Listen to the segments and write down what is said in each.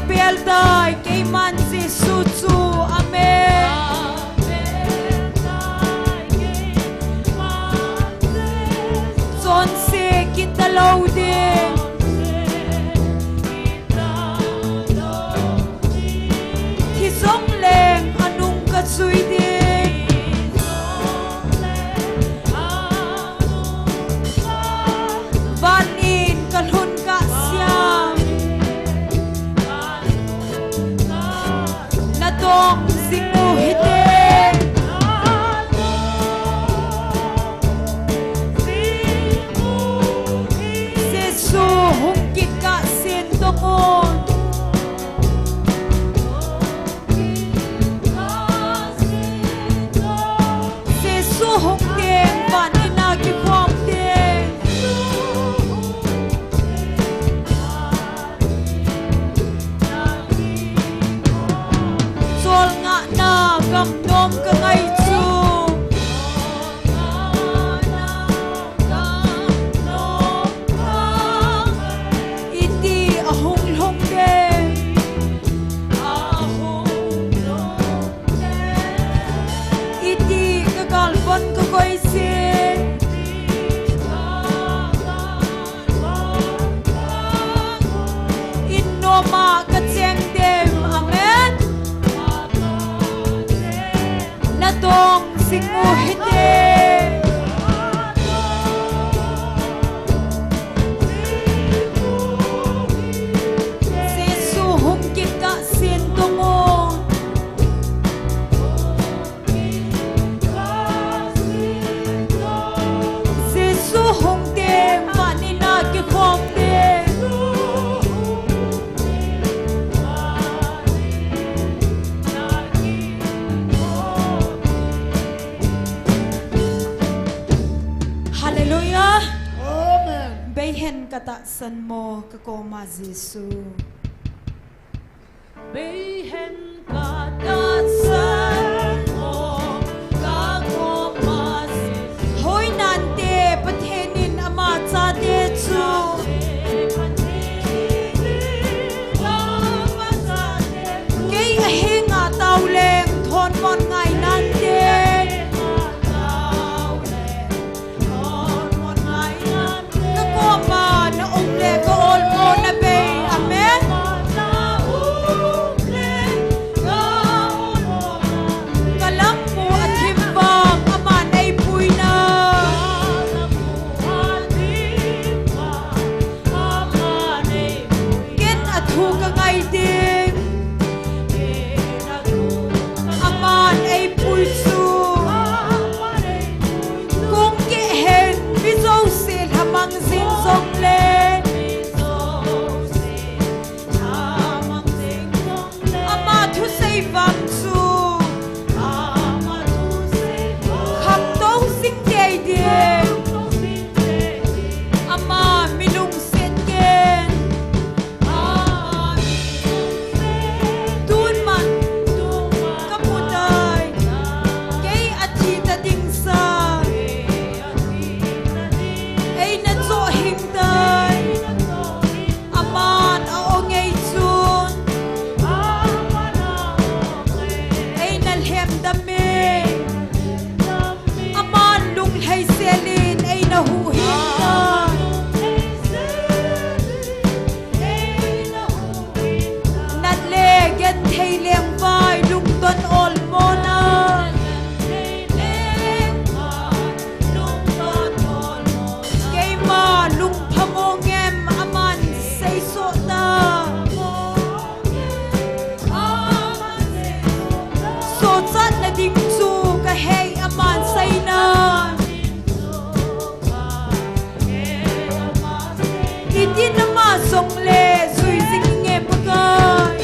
bel dai kay man Jesus chu amen son se kita laude thi song leng anung ka chui de van in kan hun ka siam na dong singu hite Jesu hung kit ka sin tongon Jesu hung teng van ina ki khom teng Sol nga na gam nom ka ngay chu iti ahong long de iti kagalpon ka koy sin innoma ka cheng dem amen na dong singu hite Jesu hung kit ka sin tongon Jesu hung tem van ina ki khom de Hallelujah Amen. Behen kata san mo ka ko ma Jesu Behen kata san mo ka ko ma Jesu Hoy nante pathenin ama cha de chu Kay ahinga tawleng thon mon ngai nante Nakoma na umle ko all mo na bay amen Kalam mo at himbang aman ay puy na Ken at hukang ay din aman ay puy su Kung kehen biso sil hamang sin song len ama thu say vam su kham tong sing day din ama milung sen ken tun man kapuday kay athita ding sa ay na zo hingday aman aong ay chun ay nalhem dami aman lunglay selin ay nahuhin na natlegan thaileng vai lungton ol mo na kay ma lung phamongem aman say so ta so chat na ding chu ka hey aman say na iti na ma song le sui sing nge pagay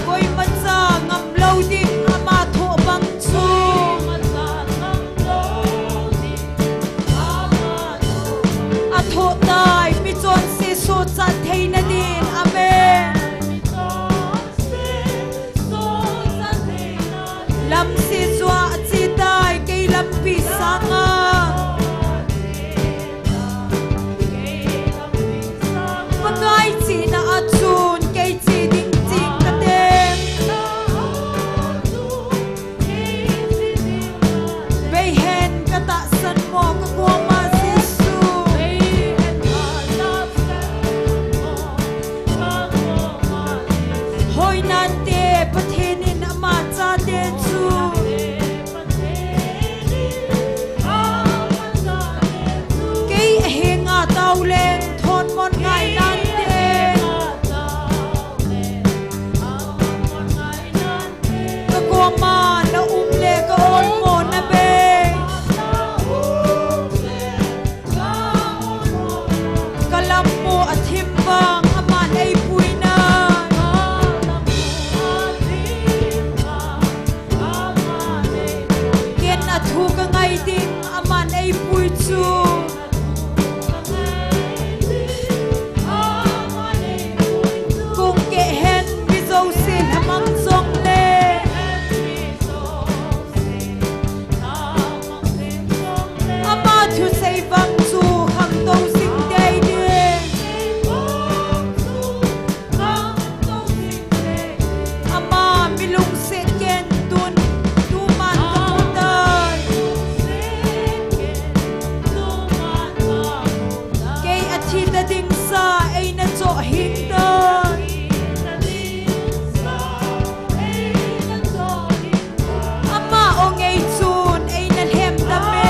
koy matsa ngam lau ding ama tho bang chu a tho dai mi chon se so chat thei na din amen lam si zwa chi dai kay lam pi sanga thu ka ngai ding aman ei pui chu kung ke hen mi zo sin hamang zong le ama thu sei vang chu khang to sing dei de ama mi lung se ken tun tu man ka mu dai ke athi da ding sa ei na cho hing dai ama ong ei chun ei na hem da me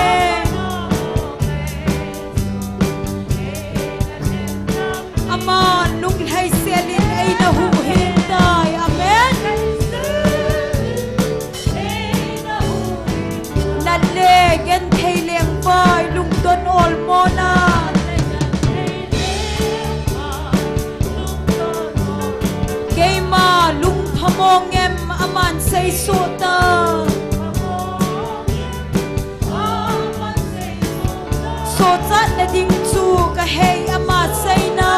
ama lung hai selin ei na hu hin dai amen nat le gen thei leng bai lung don ol mo na ke ma lung phamong em aman sei so ta so chat na ding chu ka hei ama sei na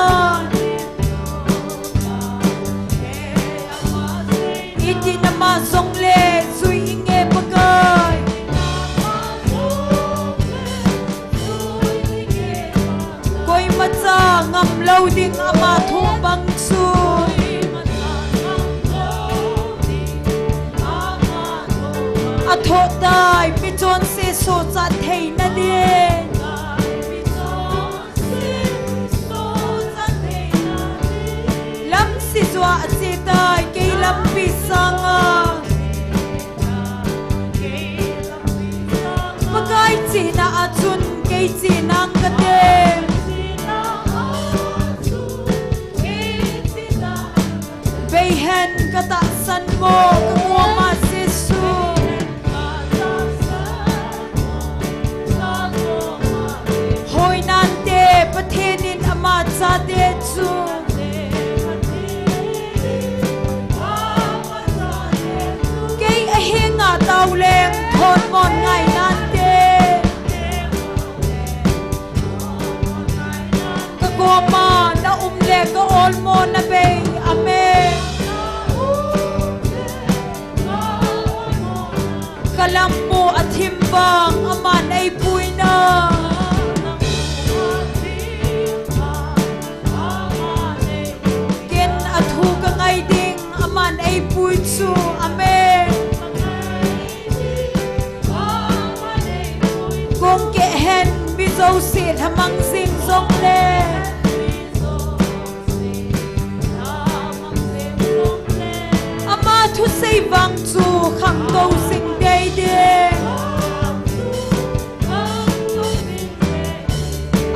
iti na ma zong le zui inge pagai koi ma cha ngam lo ding ama thu bang chu a tho dai mi chon se so chat thei na de lam si zwa si dai ke lam pi sanga pagai chi na a chun ke chi nang ka de bei hen ka ta san mo ka mo ma se su hoi nan te pathenin ama cha de chu ke a hinga tau leng thon mon ngai nan te ka ko ma na le ka ol mo na be amen kalam mo athim bang aman ei pui na ken athu ka ngai ding aman ei pui chu amen kong ke hen bi zo sit hamang sing zong le ama thu sei vang chu khang to sing dei de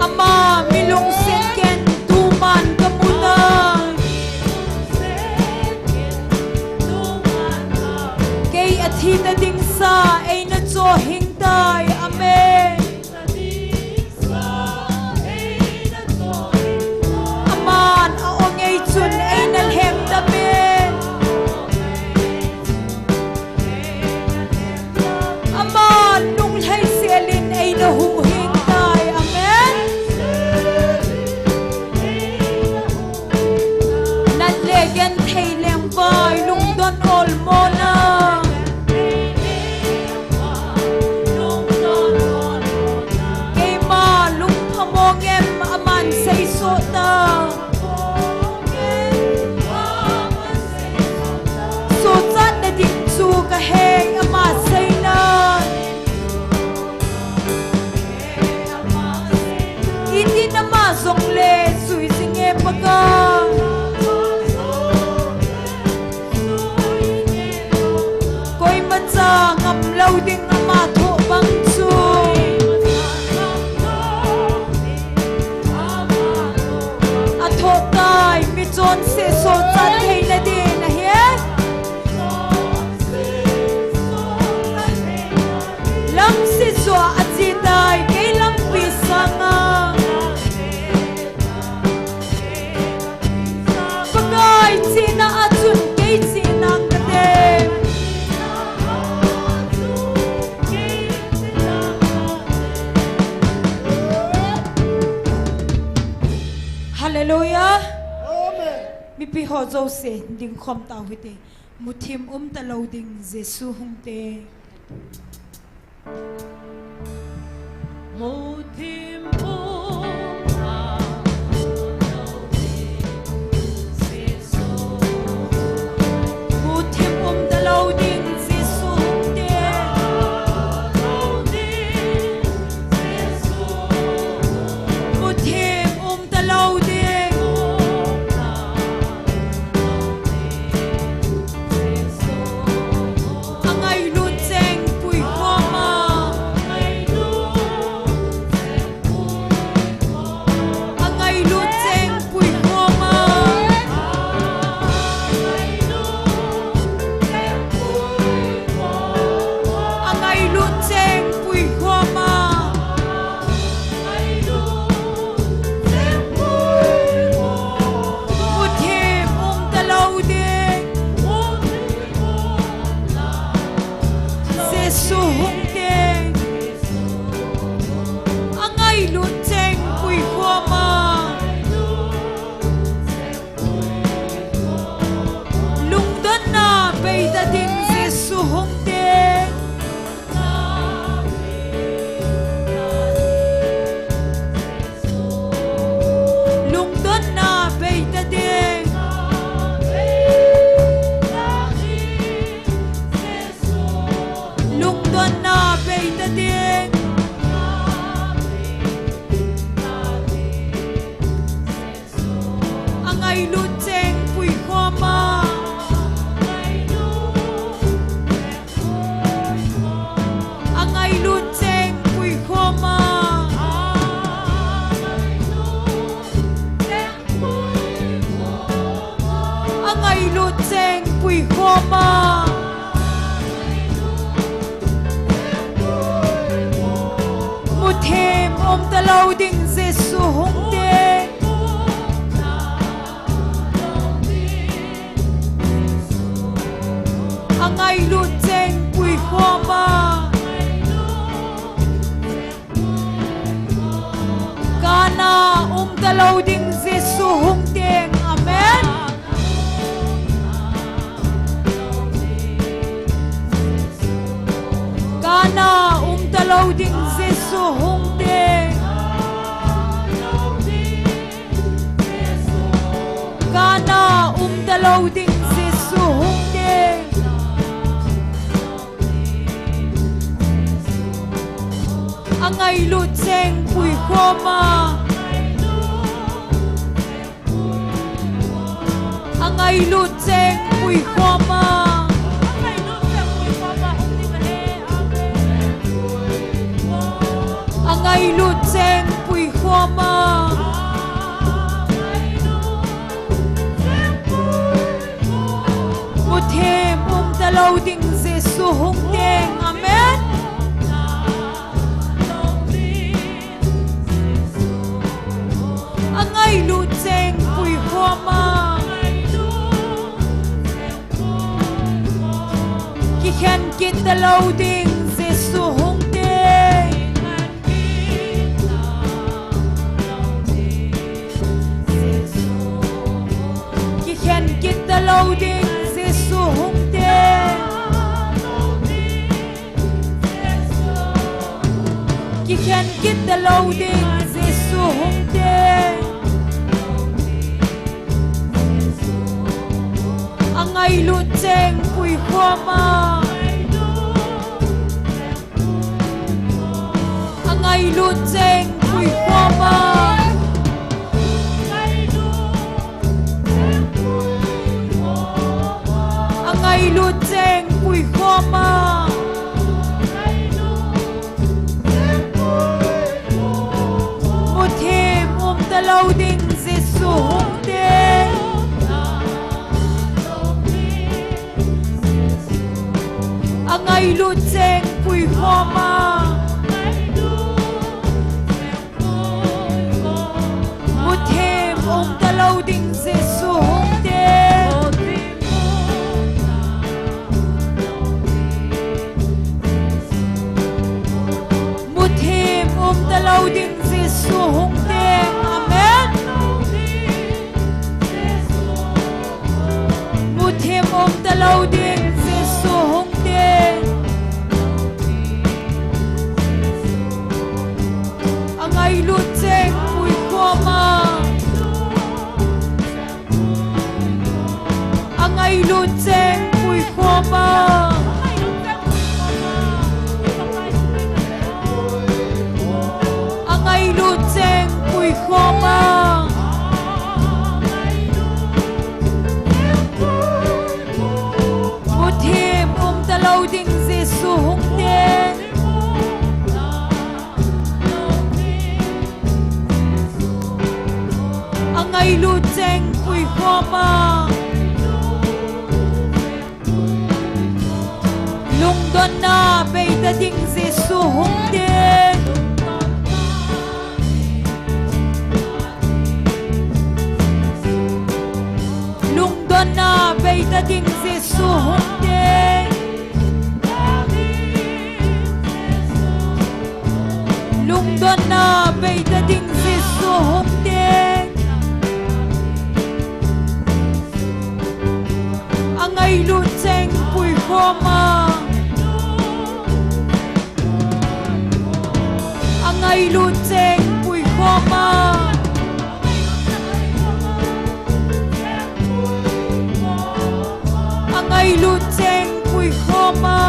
ama mi lung sin ken tu man ka mu na ke athi ta ding sa ei na cho hing dai amen aman a ong ei chun ei na hem da men aman lung hai selin ei na hu hing dai amen nat le gen thei leng bai lung don ol mo na ke ma lung phamong em aman sei so ta so chat na ding chu ka heng ama sei na iti na ma zong le sui sing e paga koi ma cha ngam lo ding ama tho bang chu a tho tai mi chon se so chat thei na de na he lam si zo a chi dai ke lam pi sanga pagai chi na a chun ke chi nang ka de tho zo se ding khom ta hute muthim ta loading Jesu hungte muthim ta loading Jesu hungte muthim ta loading angai lu cheng pui khoma angai lu cheng pui khoma angai lu cheng pui khoma muthim ta loading Jesu hungte angai lu cheng pui khoma lungdan na beida ding Jesu hungte lungdan na beida ding lungdan na beida ding angai lu cheng pui khoma angai lu cheng pui khoma angai lu cheng pui khoma muthim ta loading Jesu hungte angai lu cheng pui khoma kana ta loading Jesu hungte amen kana ta loading Jesu hungte kana ta loading Jesu hungte angai lu cheng pui khoma angai lu cheng pui khoma angai lu cheng pui khoma muthim ta loading Jesu hungte amen angai lu cheng pui khoma ki khen kit ta loading Jesu hungte ki khen kit ta loading Jesu hungte ki khen kit ta loading Jesu hungte angai lu cheng pui khoma angai lu cheng pui khoma angai lu cheng pui khoma muthim ta loading Jesu hungte angai lu cheng pui khoma muthim ta loading Jesu hungte muthim ta loading Jesu hungte amen lâu ding Giêsu hung tên angai lu cheng pui khoma angai lu cheng pui khoma angai lu cheng pui khoma một thêm ta lâu ding Giêsu hung tên angai lu cheng pui khoma lung don na bay ta ding Giêsu hung tên lung don na bay ta ding Giêsu hung tên lung don na bay ta ding Giêsu hung tên angai lu cheng pui khoma angai lu cheng pui khoma angai lu cheng pui khoma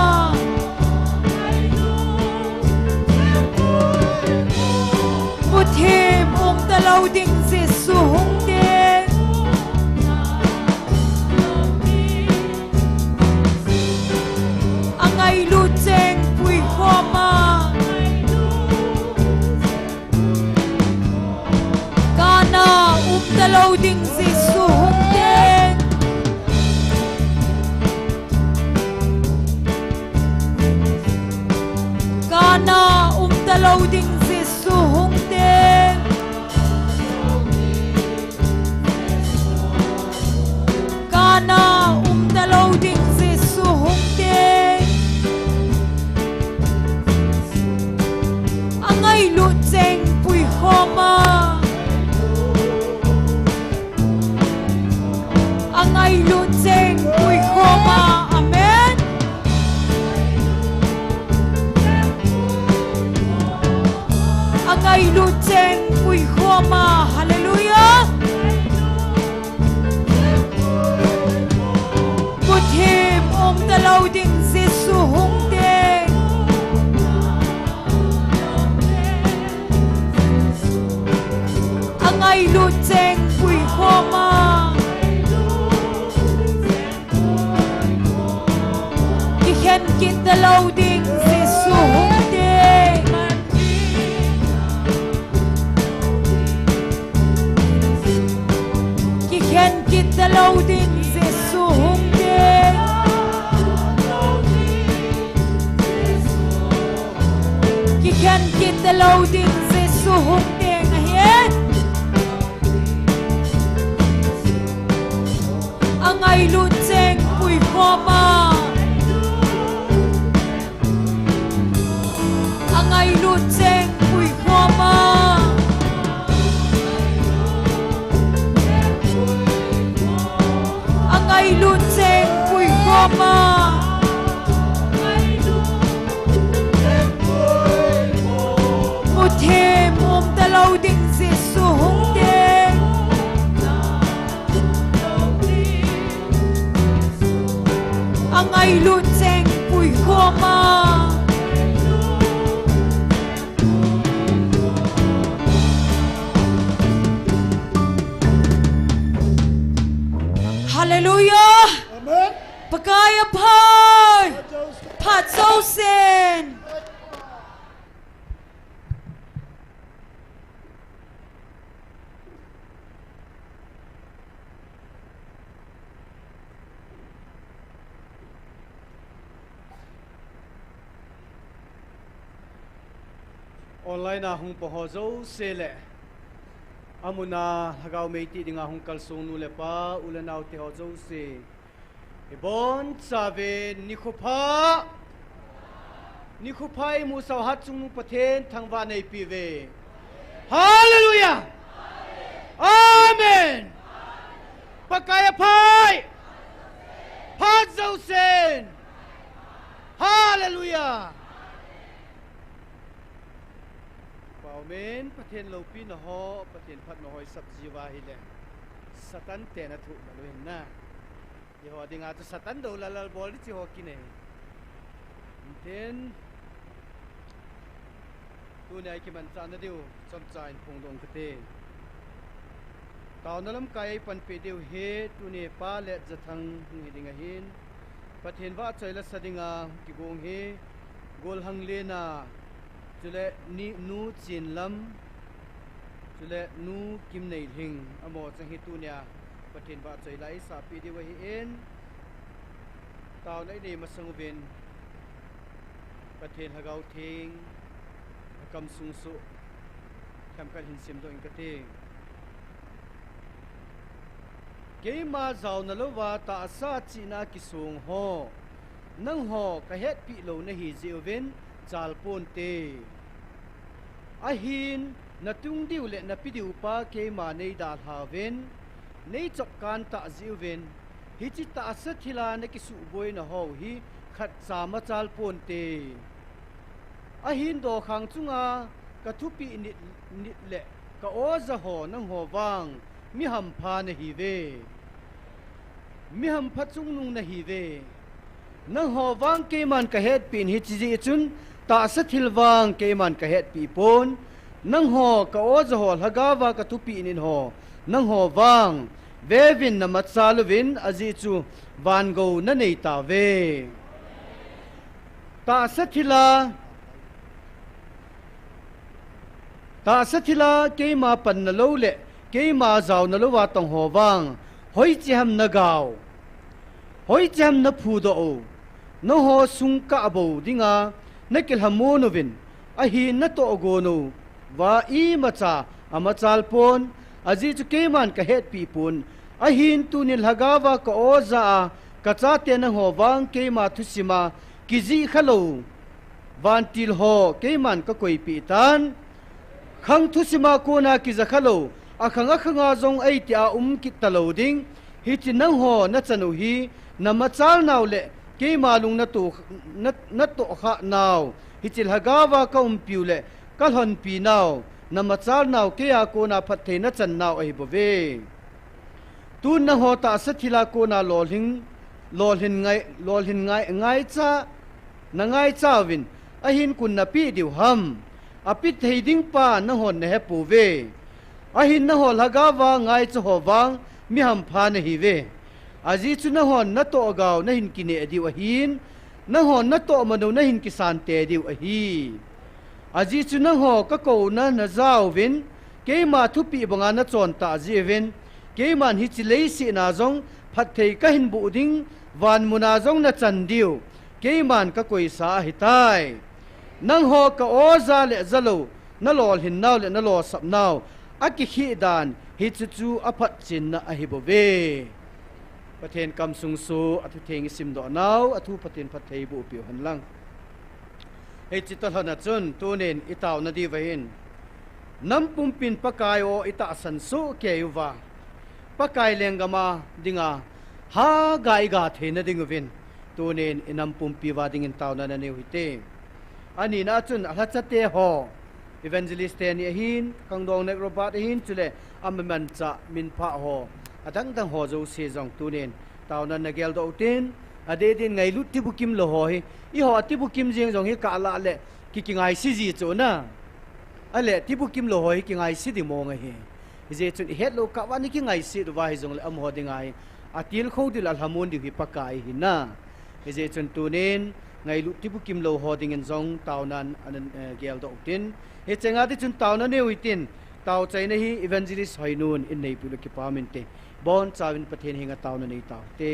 một thêm ta lâu ding Giêsu hung tên angai lu cheng pui khoma kana ta lâu ding Giêsu hung tên kana ta lâu ding Giêsu hung tên kana ta lâu ding Giêsu hung tên angai lu cheng pui khoma angai lu cheng pui khoma amen angai lu cheng pui khoma hallelujah một thêm ta lâu ding Giêsu hung tên angai lu cheng pui khoma khen kita lâu ding Giêsu hung tên khen kita lâu ding Giêsu hung tên khen kita lâu ding Giêsu hung tên hết angai lu cheng pui khoma angai lu cheng pui khoma angai lu cheng pui khoma một thêm ta lâu ding Giêsu hung tên angai lu cheng pui khoma hallelujah Amen. Pagaya pai Pat so sin online na hung pohozo sele amuna hagaw meiti dinga hung kalsong nule pa ulanaw ti hozo se ibon sabe nikhupa mu sawhat chung pathen thangwa nei pive hallelujah amen pakaya pai Pat dâu sen Hallelujah Bảo mến Pat thiên lâu pi nó ho Pat thiên Pat nó hoi sab jiwa hi le Satan te na thu na lo hin na Ye ho dinga tu Satan do la la bol chi ho ki ne Then tu này ki man cha na diu chom cha in phung dong ka te Tao na lam kai pan pe diu he tu ne pa le za thang ni dinga hin Pathin wa choi la sadinga ki bong he gol hang le na chule ni nu chin lam chule nu kim nei hing amo chang hi tu nya pathin wa choi lai sa pi diu hi en tao nai ni ma sang ven pathin hagau thing kam sung su kam kan hin sim do in ka te ke ma zau na lo wa ta sa chi na ki sung ho nang ho ka het pi lo na hi zeu ven chal pon te a hin na tung diu le na pi diu pa ke ma nei da ha ven nei chok kan ta zeu ven hi chi ta sa thila na ki su boi na ho hi khat cha ma chal pon te a hin do khang chunga ka thu pi nit le ka o za ho nang ho wang mi ham pha na hi ve mi ham pha chung nung na hi ve nang ho wang ke man ka het pin hi chi ji chun ta sa thil wang ke man ka het pi pon nang ho ka o za ho haga wa ka thu pi nin ho nang ho wang ve vin na ma chalu vin aji chu van go na nei ta ve ta sa thila ke ma pan na lo le ke ma zau na lo wa tong ho wang hoi chi ham na gao hoi chi ham na phu do o no ho sung ka bo dinga na kil hamu no vin a hi na to go no wa i ma cha ama chal pon aji chu ke man ka het pi pun a hin tu nil hagawa ka o za ka cha te na ho wang ke ma thu sima ki ji khalo van til ho ke man ka koi pi tan khang thu sima ko na ki za khalo a khanga zong ai ti a ki talo ding hi chi nang ho na chanu hi na ma chal naw le ke ma lung na to kha naw hi chil hagawa ka piu le kal hon pi naw na ma chal naw ke a ko na phat the na chan naw ai bo ve tu na ho ta sa thila ko na lol hin ngai cha na ngai cha win a hin kun na pi diu ham apit heiding pa na hon ne pu ve a hin na hol hagawa ngai chu ho wang mi ham pha na hi ve aji chu na hon na to gaw na hin kine diu a hin na hon na to manu na hin kisan te diu a hi aji chu na ho ka ko na zaw vin ke ma thu pi banga na chon ta ji vin ke man hi chi lei si na zong phat thei ka hin bu ding van muna zong na chan diu ke man ka koi sa hi tai nang ho ka o za le zalo na lol hin naw le na lo sap naw a ki hi dan hi chu a phat chin na a hi bo ve pathen kam sung su athu theng sim do naw athu pathen phat thei bu pi han lang he chi tal hana chun tu nen itaw na di vahin nam pum pin pakai o ita san su ke yuwa pakai lengama dinga ha gai ga the na ding vin tu nen inam pum pi wa ding in taw na ne hite ani na chun ala chate ho Evangelist ni hin kang dong nek robot hin chule amman cha min pha ho adang dang ho zo se jong tunen tauna na gel do tin ade din ngai lut ti bukim lo ho hi I ho ti bukim jeng jong hi ka la le ki ngai si ji chu na ale ti bukim lo ho hi ki ngai si di mo ngai hi je chun het lo ka wa ni ki ngai si do wa hi jong le am ho ding ai atil kho dil al hamun di hi pakai hi na je chun tunen ngai lu ti bukim lo ho ding en jong taunan an gel do tin he chenga ti chun tauna ne uitin tau chai na hi Evangelist hoinun in nei pu ki pamin te bon chawin pathen hinga tauna nei taw te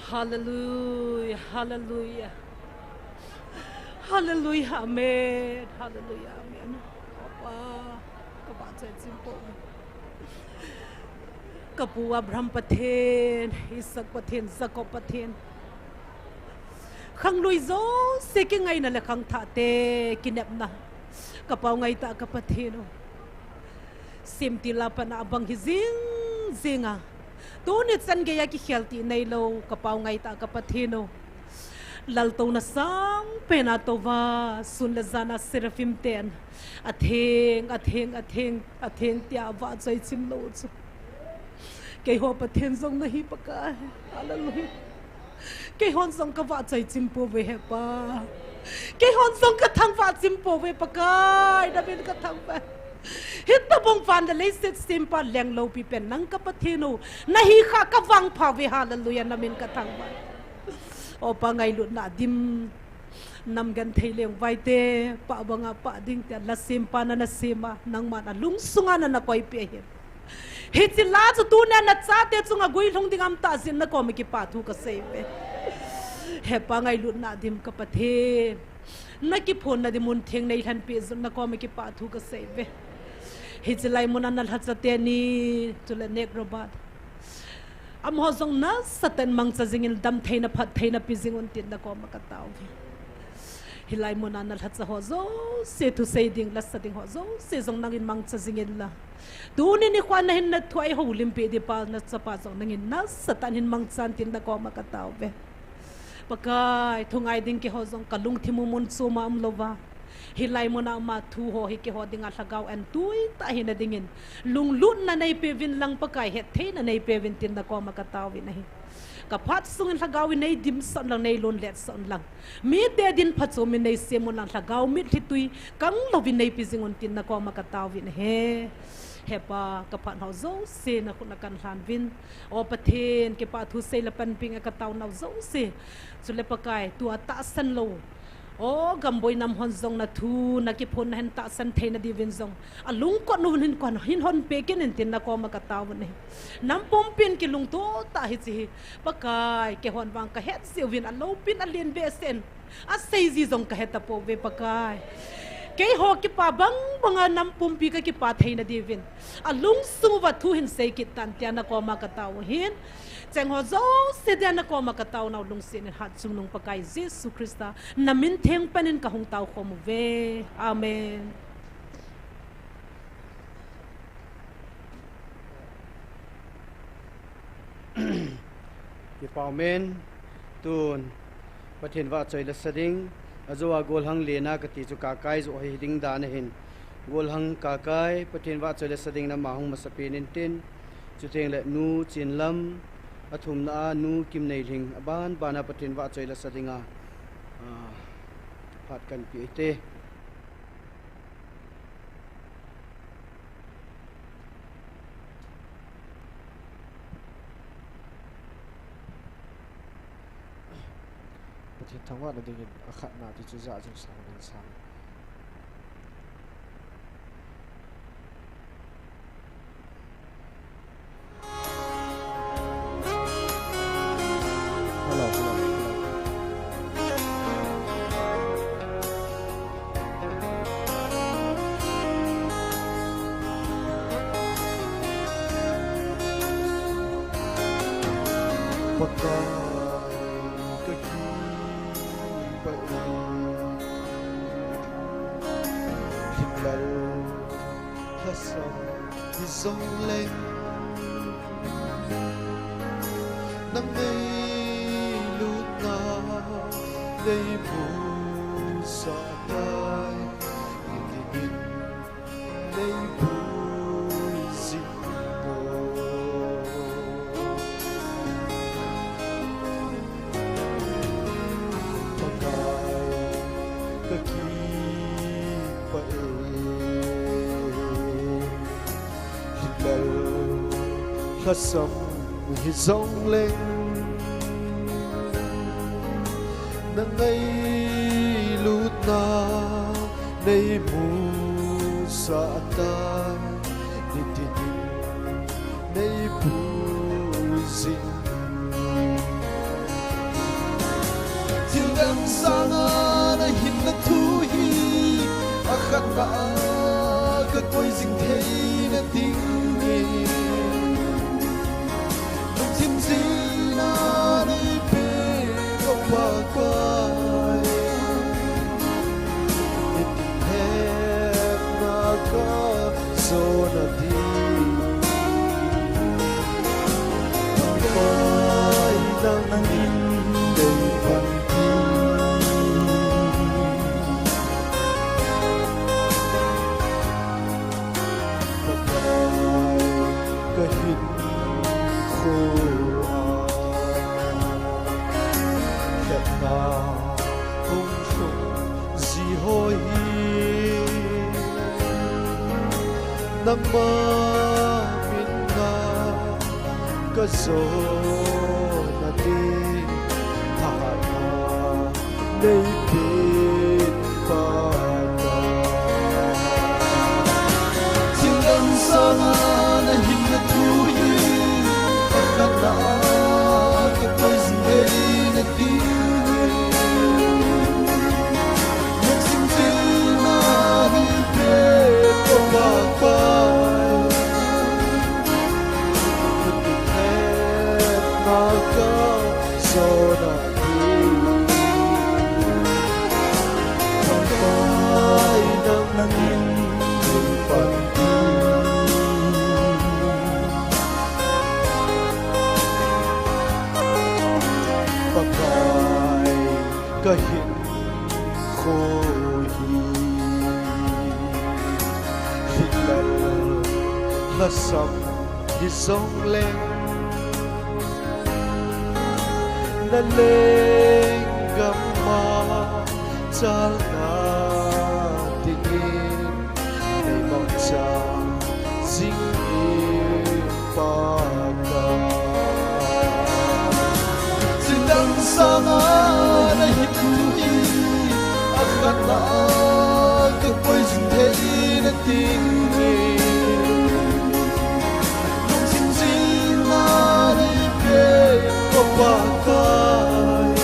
Hallelujah, hallelujah. Hallelujah, amen. Hallelujah, amen. Apa, kabaca simpo. Kapua Abraham Pathen, Isaac Pathen, Jacob Pathen. Khang lui zo se ki ngai na le khang tha te kinep na. Kapau ngai ta ka Patheno. Sim ti la pa na bang hi zinga. Tu ni chan ge ya ki khelti nei lo kapau ngai ta ka Patheno. Lal to na sang pena to va sun le zana serafim ten. Atheng tia va chai chim lo chu. Ke ho Pathen zong na hi pa ka. Hallelujah. Cái hôn song ka va chai chimpo ve he pa cái hôn song ka thang va chimpo ve pa kai da bin ka thang pa hit ta bong fan da le set simpa leng lo pi pen nang ka Patheno na hi kha ka wang pha ve hallelujah na min ka thang ba o pa ngai lut na dim nam gan thei leng vai te pa banga pa ding te la simpa na sima nang ma na lung sunga na koi pe he hit la chu tu na cha te chunga gui long ding am ta sin na ko mi ki pa thu ka sei ve he pa ngai lut na dim ka Pathen na ki phon na dimun theng nei than pe zun na ko mi ki pa thu ka sei ve hit lai mun an ha cha te ni chule nek robat am ho zong na satan mang cha jingin dam theina phat theina pi jingun tin na ko ma ka taw ve hilai mun an ha cha ho zo se thu sei ding la sa ding ho zo se zong nangin mang cha jingin la tu ni khwan na hin na thuai ho lim pe de pa na cha pa zong nangin na satan hin mang chan tin na ko ma ka taw ve pakai thungai ding ki ho zong kalung thimu mun chu ma am lova hilai mona ma thu ho hi ki ho dinga thagau an tui ta hin dingin lung lut na nei pe vin lang pakai het the na nei pe vin tin na ko ma ka taw vi nahi ka phat sungin thagau nei dim son lang nei lon let son lang mi te din phacho mi nei se mon lang thagau mi thitui kang lovin nei pi jingon tin na ko ma ka taw vi na he hepa ka phan ho zo se na khuna kan hlan vin o Pathen ke pa thu se la pan ping ka taw nau zo se chule pakai tu ta san lo o gamboi nam hon zong na thu na ki phon hen ta san theina di vin zong alung ko nu hin kon hin hon pe ken tin na ko ma ka taw ne nam pom pin ki lung to ta hi chi pakai ke hon wang ka het siu vin a lo pin a lien ve sen a sei ji zong ka het ta po ve pakai cái ho ki pa bang banga nam pumpi ka ki pa theina divin alung su wa thu hin sei ki tan tia na ko ma ka taw hin cheng ho zo se dia na ko ma ka taw na lung sin hat chung nung pakai Jesus Christa na min theng panin ka hung taw khom ve amen ki pa men tun Pathen va choi la sading azowa golhang lena ka ti chu ka kai zo hi ding da na hin golhang ka kai Pathen wa chole sading na mahung masapin in tin chu teng le nu chin lam athum na nu kim nei ling aban bana Pathen wa chole sadinga phat kan pi te Pathen thangwa na dingin akhat na ti chu za jing sang nan sang hello pakai kaki Himmel Hassan die zon lên nắng mây lút na đây mù sa tai nhìn đây bụi dịu Hassan hi rong lên nắng ấy lút na nay mù sa tai đi nay bụi dịu sanga na hin na thu hi a khat na ka koi jing thei na ting ni nung sim si na ni pe ko pa kai it have na ka so na ti ai dang nin dei pan ti ka hin kho a khat na hong shong ji ho hi nang ma min na ka so na ti tha na nei pin pa ta sing dan sana na hin na thu hi ka ka ta ka koi sin hei na ti sing sing na ni pe ko pa pa Naka soda ti Pagkay ng nangin pagti Pagkay kahin ko hi Hilal hasam hisong leng na lenggam ma chal na tingin ay mong cha sing ipaka sindang sama na hipuhi akat na kapoy sindhei na tingin nung sinsin na ipe pakai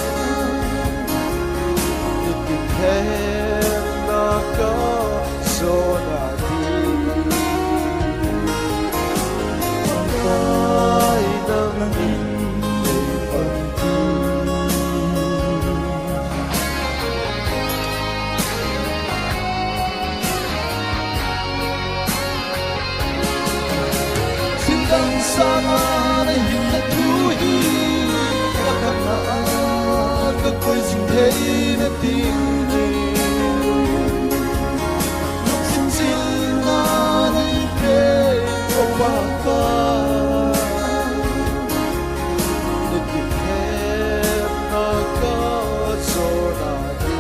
itin hem na ka sona ti pakai nang hindi panti sindang sama na hindi tuhi ka koi jing thei na ting ni sim sim na ni pe ko pa ka ni ki hem na ka so na ti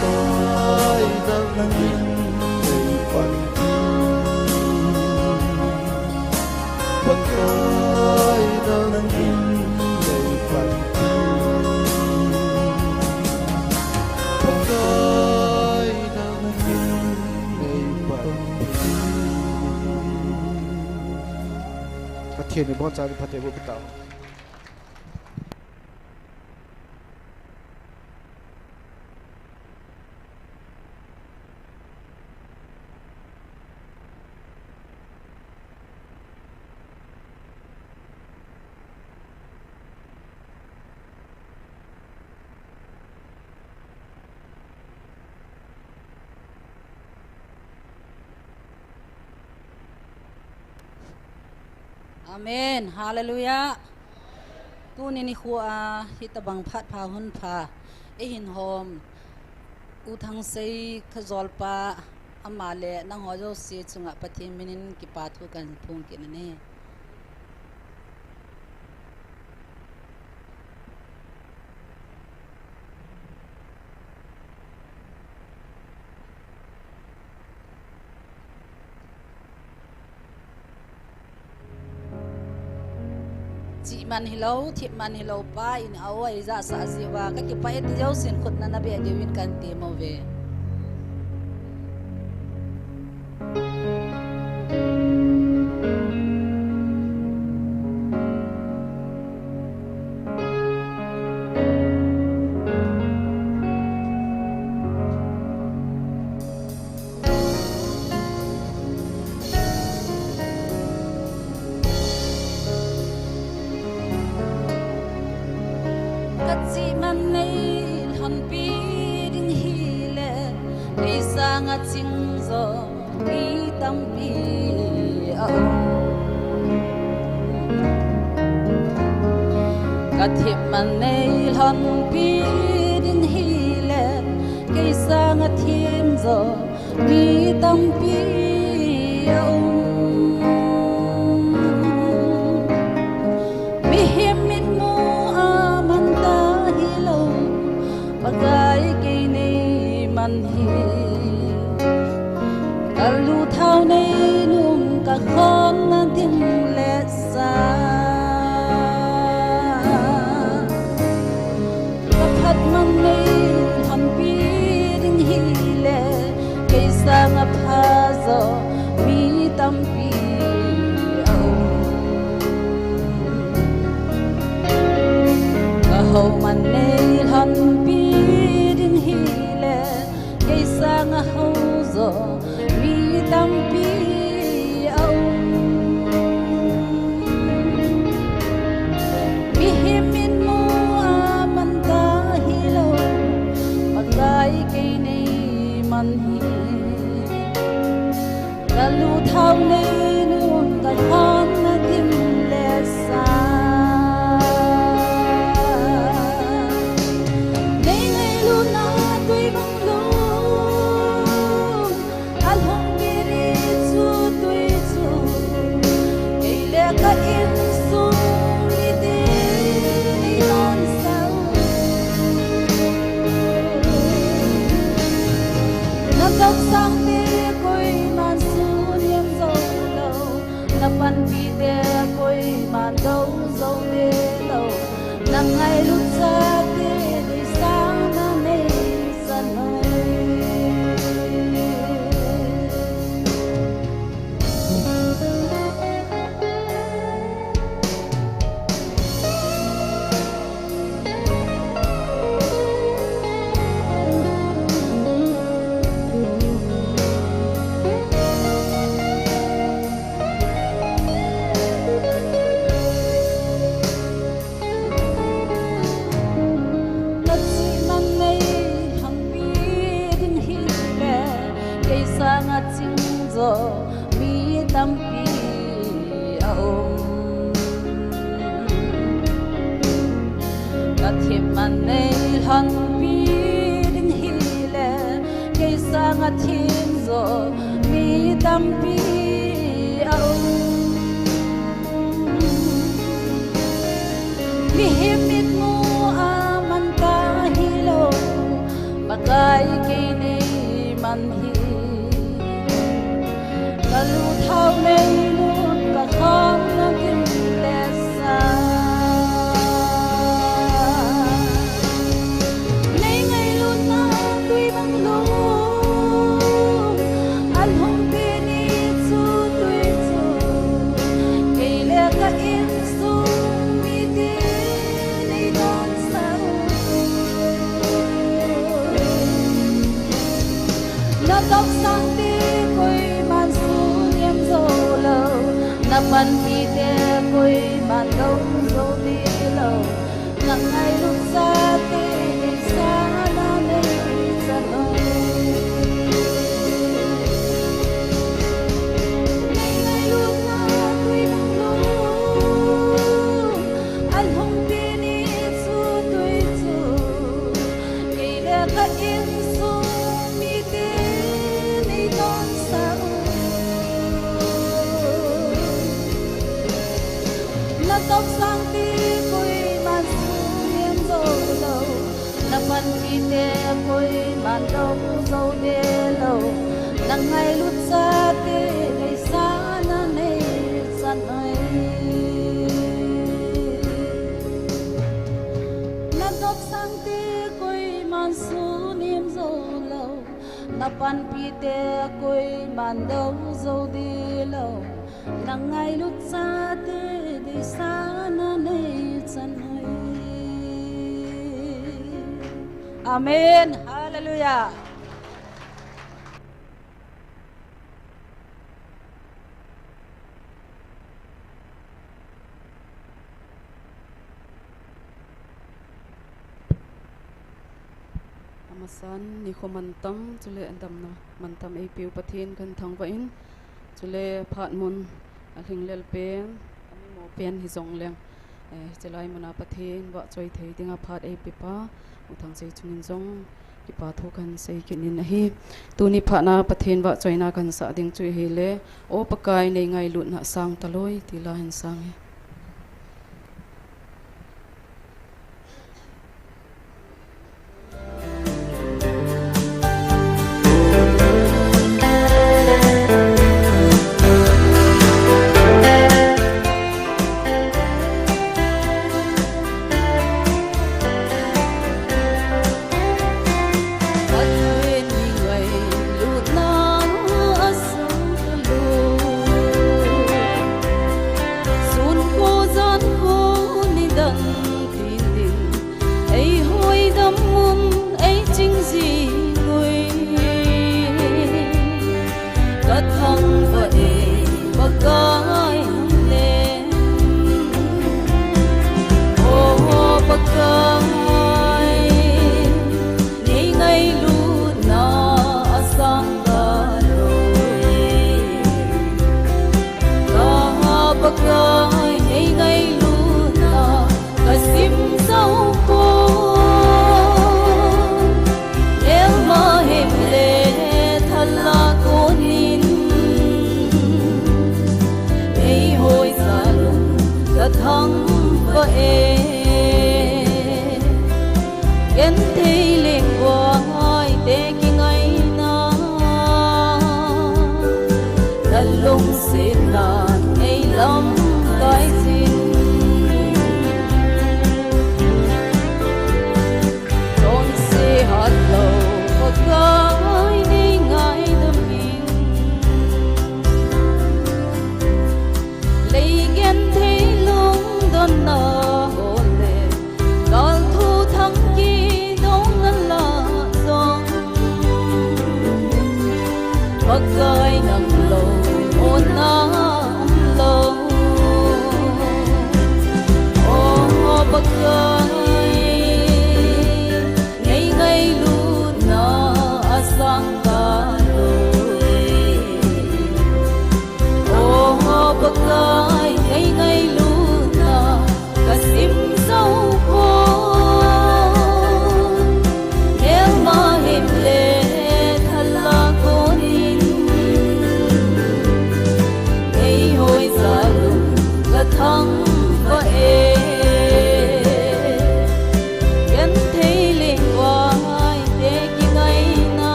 pai nang nin nei pan ti pagkay nang nin nei pan ti pagkay nang nin nei pan ti Pathian ni bon cha pathe bo bitaw Amen. Hallelujah. Tu ni khua hitabang phat pha hun pha e hin hom u thang sei khazol pa amale nang ho jo se chunga pathin minin ki pa thu kan phung kin ne chỉ man hello thiệp man hello pa in awai za sa ziwa ka ki pa et jau sin khut na na be gewin kan te mo ve Katsi man nei hon pi ding hi le ei sang a ching zo mi tam pi a Kathi man nei hon pi ding hi le ei sang a thim zo mi tam pi a mi him mit mo a man ta hi lo pagai ke nei man hi kalu thau nei lum ka khon na dim le sa ka phat man nei han pi ding hi le ke sang a pha zo mi tam pi ho man nei han pi ding hi le ke sang a ho zo mi tam pi au mi him min mo a man ta hi lo pagai ke nei man hi kalu thau nei nun ka khon na dim le sa Pan pi de koi man dâu dâu de lo nang ai lut sa de di sang na nei san noi mi tam pi aom ka thim man nei han pi ding hi le ke sang a thim zo mi tam pi aom mi him mit mo a man ta hi lo pagai ke nei man hi kalu thau nei nun ka khom na kin le sa nei ngai lu na tui bang lu an hong pe ni chu tui chu ke le ka in su mi ti nei don sa na tok sang ti koi man su niệm zo lo na pan pi te koi man dâu zo đi lo na ngai lúc sa te ni sa na nei sa noi nei ngai lúc na tui bang lu an hong pi ni chu tui chu ke le ka in su mi te nei don sa na tóc sang ti koi man su niệm zo lo na pan pi te koi man dâu zo de lo na ngai lut sa te nei sa na nei san noi na tóc sang ti koi man su niệm zo lo na pan pi te koi man dâu zo de lo na ngai lut sa te de sa na nei san noi amen hallelujah Masan NIKHO mantam chule andam na mantam ei piu pathin kan thang va in chule phat mun hinglel pen ami mo pen hi zong leng chelai muna pathin wa choi thei tinga phat ei pipa uthang sei chungin zong ki pa tho kan sei kinin hi tuni phana pathin wa choina kan sa ding chui hi le o pakai nei ngai lut na sang taloi tila hin sang hi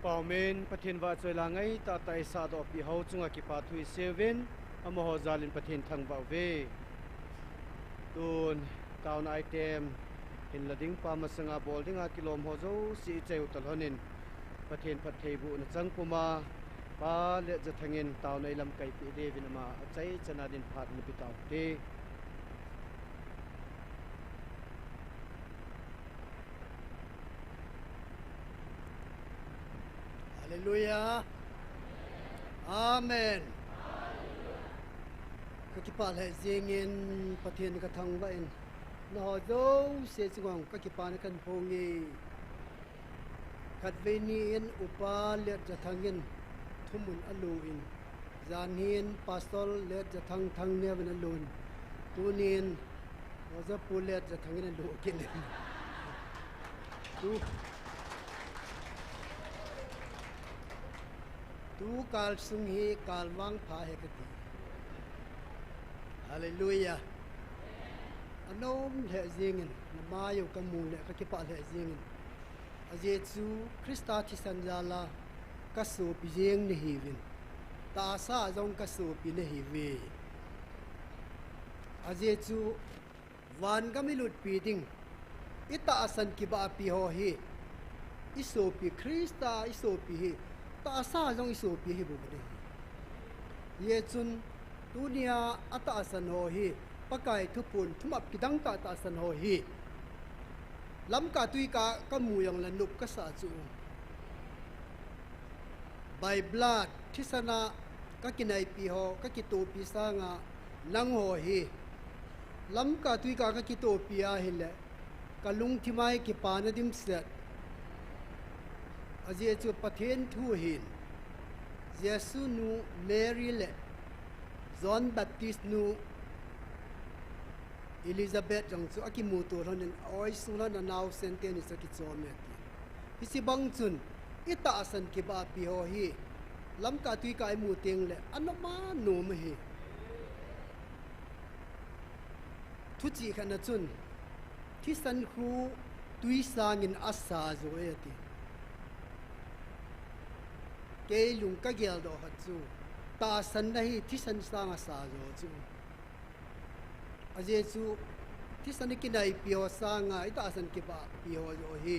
Pao men pathin wa choi la ngai ta tai sa do pi ho chunga ki pa thui seven amo ho zalin pathin thang ba ve tun taun item in lading pa masanga bolding a kilom ho zo si cheu tal honin pathin pathei bu na chang puma pa le ja thangin taw nei lam kai pi de vinama achai chana din phat ni pitaw te Hallelujah. Amen. Kakipa le zingin pathian ka thang ba in na ho zo se chungong kakipa na kan pongi khatveni in upa le ja thangin thumun alu in zanin pastor le ja thang ne ban alun tunin ho zo pu le ja thangin alu kin tu kal sung hi kal wang pha he kati hallelujah anom le zingin ma yu kamu le ka ki pa le zingin aje chu krista thi sanjala ka su pi jeng ni hivin ta sa jong ka su pi ne hi ve aje chu wan ga mi lut pi ding ita asan ki ba pi ho hi iso pi krista iso pi hi ta sa jong iso pi hi bu de ye chun dunia ata asan ho hi pakai thupun thumap kidang ta ta asan ho hi lam ka tui ka kamu yang lanup ka sa chu by blood thisana ka kinai pi ho ka ki to pi sa nga nang ho hi lam ka tui ka ki to pi a hi le kalung thimai ki pa na dim set aje chu pathen thu hin Jesu nu Mary le John Baptist nu Elizabeth jong chu akimu to honin oi sula na naw senten is ki chome ti isi bang chun ita asan ki ba pi ho hi lam ka tui kai mu teng le anoma no me hi thu chi khana chun thi san khu tui sangin asa zo e ti ke lung ka gel do ha chu ta san nahi thi san sang asa zo chu aje chu thi san ki nai pi ho sanga ita san ki ba pi ho zo hi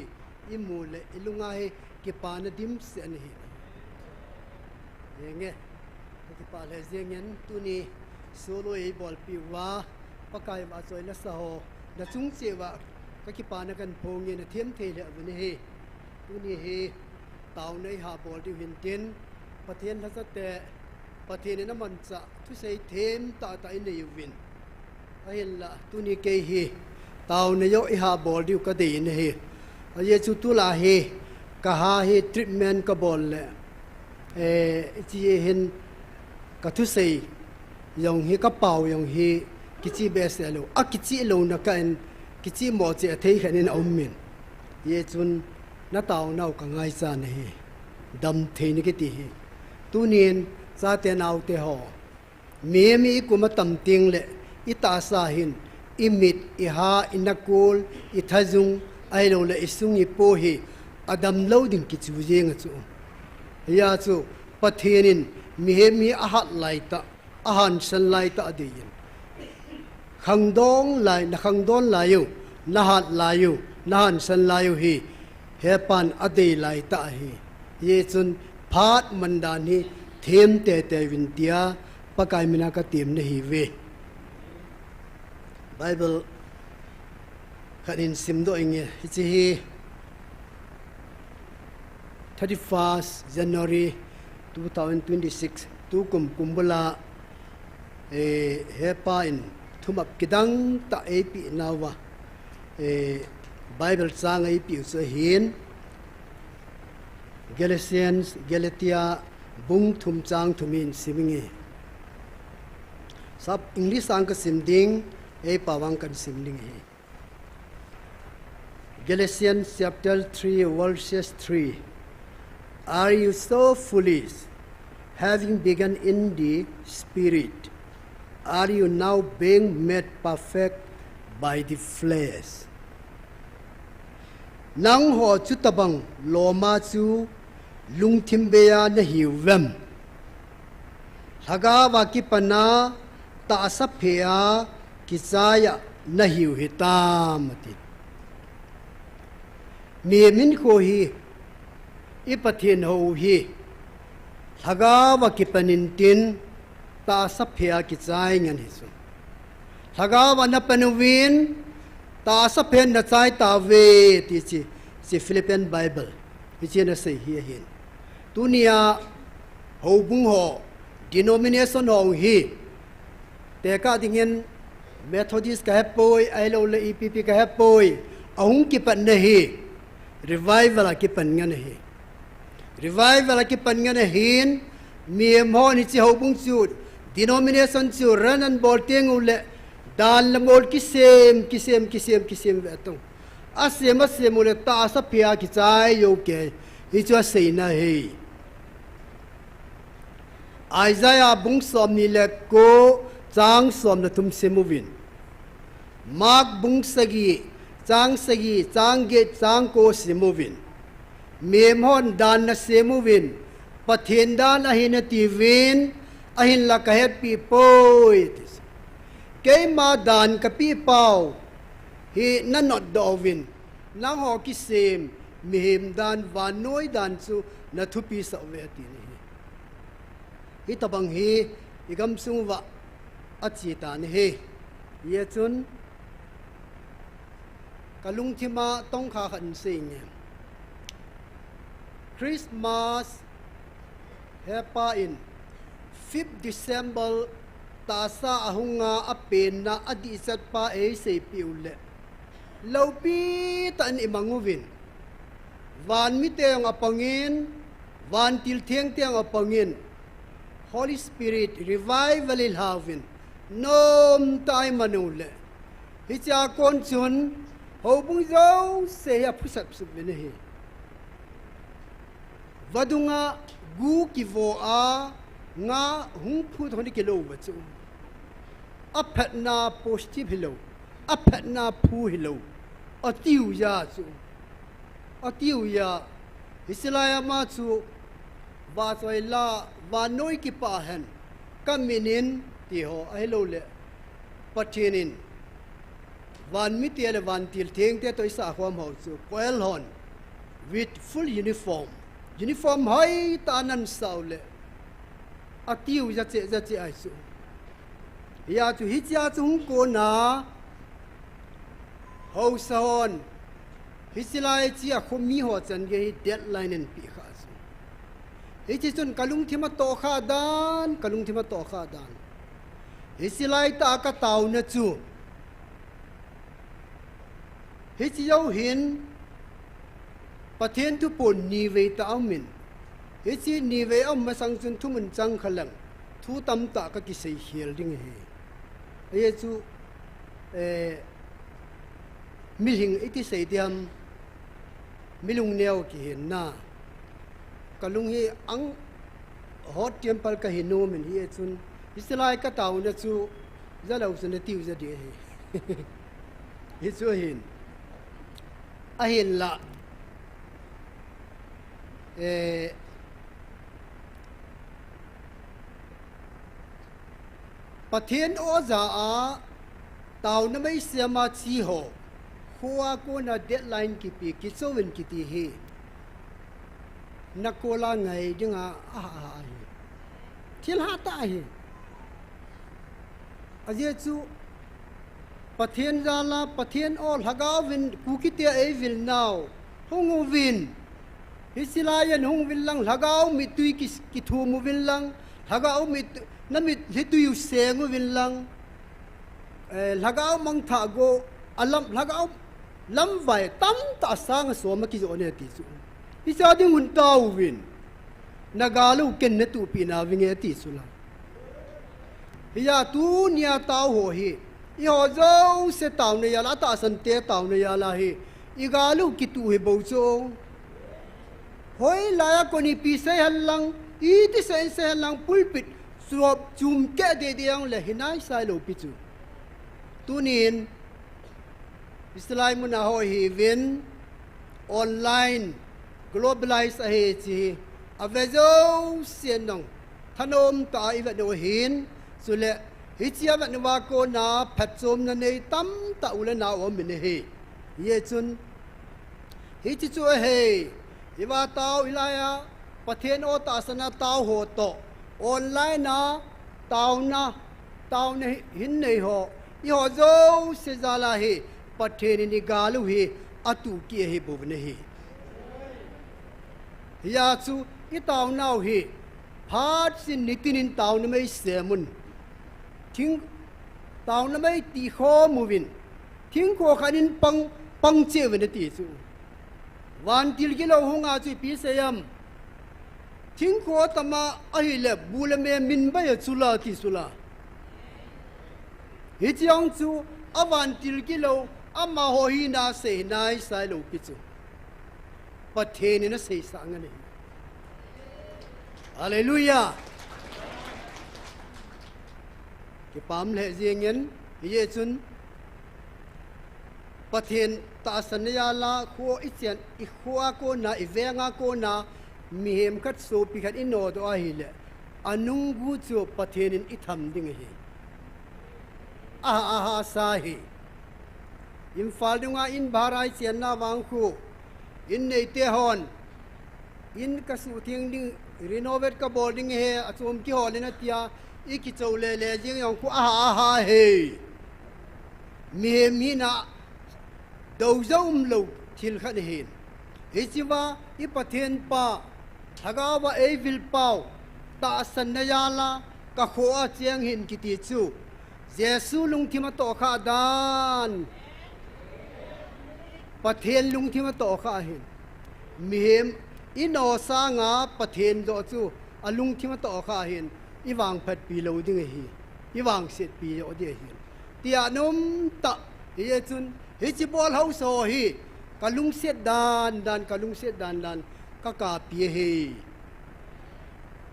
imule ilunga he ki pa na dim se an hi yenge ki pa le zengen tu ni solo e bol pi wa pakai wa choi la sa ho na chung che wa ka ki pa na kan phong ye na thiam the le ni he tu ni he taw nei ha bol ti hin tin pathian la sa te pathian na man cha thu sei them ta ta in nei win ahilla tu ni ke hi taw ne yo I ha bol diu ka de ni he a ye chu tu la he ka ha he treatment ka bol le chi hin ka thu sei yong hi ka pau yong hi ki chi be se lo a ki chi lo na ka en ki chi mo che thei khanin om min ye chun na taw nau ka ngai cha ne hi dam thei ni ki ti hi tu nin sa te nau te ho me mi ku ma tam ting le ita sa hin imit iha inakul ithajung ai lo le isung I po hi adam loading ki chu jeng chu ya chu pathenin mi he mi ahat lai ta ahan san lai ta adin khangdong lai na khangdon lai yu na hat lai yu na han san lai yu hi he pan ade lai ta hi ye chun phat mandan hi them te te win tia pakai mina ka tim ne hi ve Bible khanin simdo inge hi 31st January 2026 tu kumbula hepa in thumap kidang ta ap nawa Bible sang ap so hin Galatians Galatia bung thum chang thumin simingi sab English sang ka simding e pawang kan simling hi Galatians chapter 3 verses 3 Are you so foolish, having begun in the spirit, are you now being made perfect by the flesh? Nang ho chu tabang loma chu lung thim beya na hiu vem thaga wa ki pana ta sa phea ki chaya na hiu hitam ati mi min ko hi I pathin ho hi thaga wa ki panin tin ta sa phea ki chai ngan hi su thaga wa na panuwin ta sa phen na chai ta ve ti chi Philippine Bible hi chi na sei hi hin tunia ho bung ho denomination ho hi te ka dingen Methodist ka hepoi ailo le EPP ka hepoi ahung ki pan na hi revival ki pan ngan hi revival ki pan ngan hin mi mo ni chi ho bung chu denomination chu ran an bol teng ule dan la mol ki sem ve tong asem ule ta sa pia ki chai yo ke hi chu sei na hi Isaiah bung som ni le ko chang som na tum semovin Mark bung sagi chang ge chang ko semovin mem hon dan na semovin pathen dan a hin ti vin a hin la ka happy poi ke ma dan ka pi pau hi na not dovin lang ho ki sem mem dan wa noi dan chu na thupi sa ve ti ni hi tabang hi igam sung wa achi ta ni he ye chun kalung thima tong kha khan sing Christmas hepa in 5 December ta sa ahunga apen na adi sat pa e se piule lopi tan imanguvin van mi te ang apangin van til thieng te ang apangin Holy Spirit revival il havin nom tai manule hi cha kon chun ho bung zo se ya phusap su bene hi vadunga gu ki vo a nga hung phu thoni ke lo wa chu aphat na positive hello aphat na phu hello atiu ya chu atiu ya hisilaya ma chu wa choi la wa noi ki pa hen kaminin ti ho hello le patinin van mi te le van til theng te toi sa khom ho chu koel hon with full uniform hai tanan saule atiu ja che ai chu ya chu hi cha chung ko na ho saon hisilai chi a khomi ho chan ge deadline en pi kha chu hi chi chun kalung thima to kha dan hisilai ta ka taw na chu hi chi yo hin pathen tu pon ni ve ta amin hi chi ni ve am ma sang chun thu mun chang khalang thu tam ta ka ki sei hial ding he ye chu mi hing iti sei diam milung neo ki hin na kalung hi ang hot temple ka hinu min hi chun islai ka taw na chu zalo sun tiu za de he hi chu hin a hin la pathen oza a Taona Mei Tikhomna chi ho huwa ko na deadline ki pi ki chowin ki ti he nakola ngai dinga a thil ha ta hi aje chu pathen zala pathen all hagawin ku ki te e vil now hongu win hisilayan hung vil lang hagaw mi tui ki thu mu vil lang hagaw mi namit hitu sengu vil lang hagaw mang tha go alam hagaw lam vai tam ta sang so ma ki zo ne ti chu isa ding hun taw win nagalu ken na tu pi na winge ti su la ya tu nia taw ho hi i ho zo se taw ne ya la ta san te taw ne ya la hi igalu ki tu he bo cho hoi la ya ko ni pi se halang i ti se halang pulpit suop chum ke de diang le hinai sai lo pi chu tunin Islai muna ho hi win online globalize a he chi về dấu xiên nông thân ôm ta i vật đồ hiến rồi lệ hít chia vật đồ cô na phật zoom na này tắm tạo lên nào ở mình hì ye chun hít chu hì iwa tao ilaya pathen o ta sana tao ho to online na tao na hin nei ho i ho zo se zala hi pathen ni galu hi atu ki hi buvne hi ya chu i tao nau hi phát sinh nitinin tao na mai semun thing tao na mai ti kho movin thing kho khanin pang che wen ti chu wan til ki lo hunga chu pi sayam thing kho tama ai le bulame min ba ya chula ti sula hi chiang chu awan til ki lo ama ho hi na se nai sai lo pi chu pathe ni na se sa ngani Hallelujah. Cái pam lệ riêng nhân ye chun pathen ta sanaya la kho ichen I kho ko na I venga ko na mi hem khat so pi khat ino to a hi le anung gu chu pathen in I tham ding hi a sa hi in fal dunga in barai chen na wang khu in nei te hon in ka su thiang ding renovate ka boarding he achom ki hol na tia I ki chole le jing yong ku ha he mi na do zom lo thil khan hin he chiwa I pathen pa thaga wa e vil pau ta san na ya la ka kho a chiang hin ki ti chu jesu lung thima to kha dan pathen lung thima to kha hin mi hem ino sa nga pathen do chu alung thima to kha hin iwang phat pi lo ding hi iwang set pi yo de hi tia nom ta ye chun hi chi bol hau so hi kalung set dan kalung set dan ka pi hi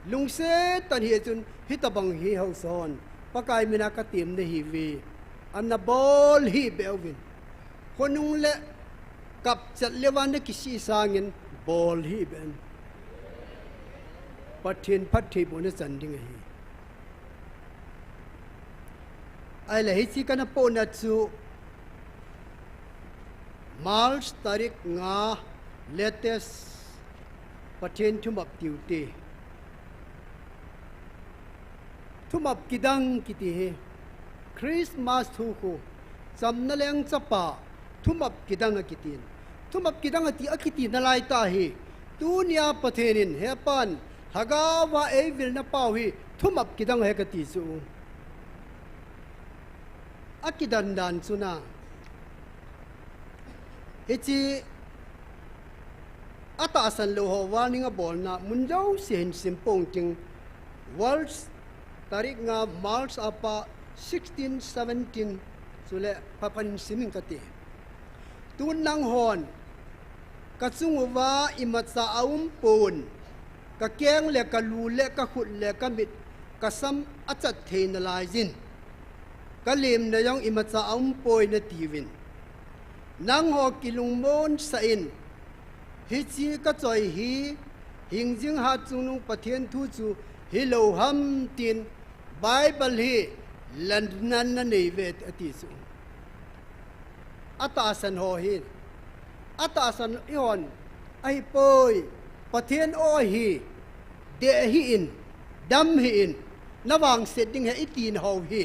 lung set tan hi chun hi ta bang hi hau son pakai mina ka tim ne hi vi anna bol hi belvin konung le kap chat lewan ne kisi sangin bol hi ben pathin phathi bon chan ding hi ai la hi chi kana po na chu March tarik nga latest pathin thumap tiute thumap kidang kiti he Christmas thu ko chamna leng chapa thumap kidang kitin thumap kidang ati akiti na lai ta hi tunia pathenin hepan hagawa e vil na pau hi thumap kidang he kati su akidan dan suna echi ata san lo ho warning a bol na munjau sen simpong ting words tarik nga March apa 16 17 sule papanin simin kati tun nang hon kachungwa imatsa pon ka keng le ka lu le ka khut le ka mit ka sam achat thein lai jin ka lim na yong imatsa poi na tiwin nang ho kilung mon sa in hi chi ka choi hi hingjing ha chunung pathian thu chu hi lo ham tin Bible hi landan na nei vet ati su atasan ho hi atasan ion ai poi pathian o hi de hi in dam hi in nawang setting he itin ho hi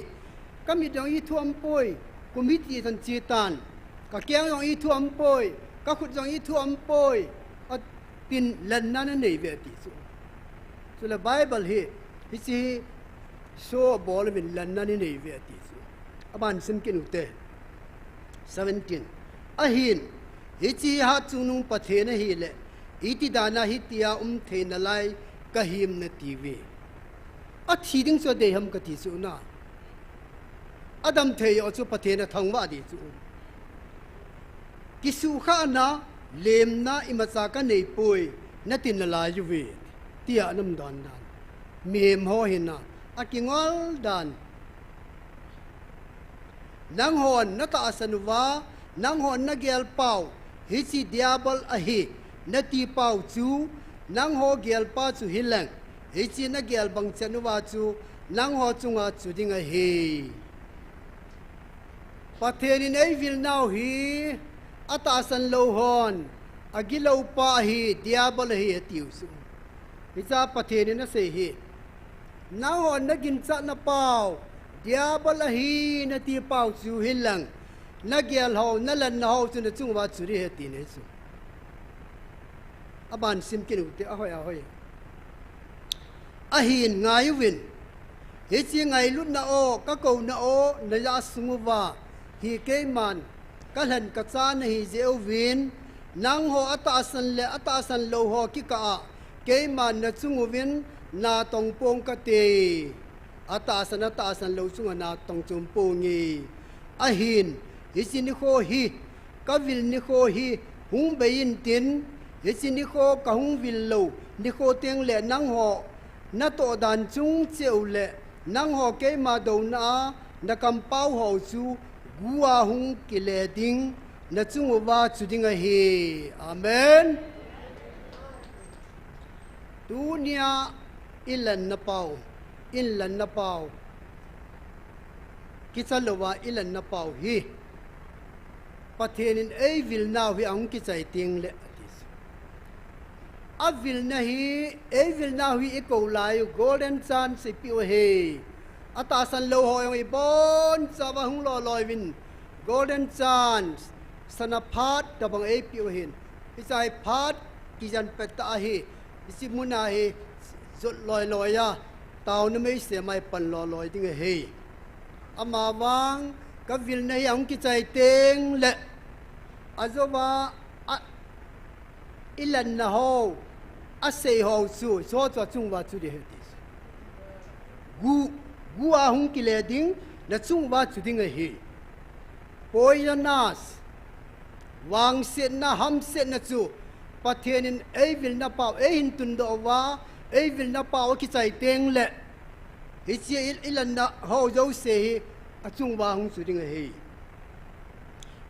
kami dong I thuam poi committee tan chi tan ka kyang yong I thuam poi ka khut jong I thuam poi at pin landan na nei vet ti su so la Bible hi chi so bol min landan ni nei vet ti su aban sim kin ute 17 ahin hichi ha chunung pathe na hi le iti dana hi tia the na lai ka him na tv a thiding so de ham ka ti su na adam the yo chu pathe na thangwa di chu kisu kha na lem na imacha ka nei poi na tin na la yu ve tia nam dan dan mem ho hin na akingol dan nang hon na ta asanuwa nang hon na gel pau hi si diabol a hi na ti pau chu nang ho gel pa chu hilang hi chi na gel bang chanuwa chu nang ho chunga chu dinga hi pathenin ei vil nau hi atasan lo hon agilo pa hi diabol hi tiu su hicha pathenin na se hi nang hon na gin cha na pau diabol hi na ti pau chu hilang na gel ho na lan na ho chu na chungwa chu ri he ti ne chu aban sim kinu te a hoi a hin ngai win hi chi ngai lut na o ka ko na o na ya sunguwa hi ke man ka hlan ka cha na hi zeu win nang ho atasan lo ho ki ka ke man na chungu win na tong pong ka te atasan lo chunga na tong chum pongi a hin hi chi ni kho hi ka vil ni kho hi hung bein tin hi chi ni kho ka hung vil lo ni kho teng le nang ho na to dan chung cheu le nang ho ke ma do na kam pau ho chu guwa hung ki le ding na chung wa chu ding a hi amen dunia ilan na pau ki chalowa ilan na pau hi pathenin ei vil na hi ang ki chai ting le a vil na hi iko lai golden chance pi o he atasan lo ho yong ibon chawa hung lo loi win golden chance sana phat da bang ei pi o hin isai phat ki jan peta hi isi muna hi zot loi ya Taona Mei se mai pan loi ding he ama wang ka vil na hi ang ki chai teng le azowa ilan na ho a sei ho su so cho chung wa chu de he gu a hung ki le ding na chung wa chu ding he poisonas wang se na ham se na chu pathenin ei vil na pau ei hin tun do wa ei vil na pau ki chai teng le hi chi ilan na ho zo se hi a chung wa hung chu ding he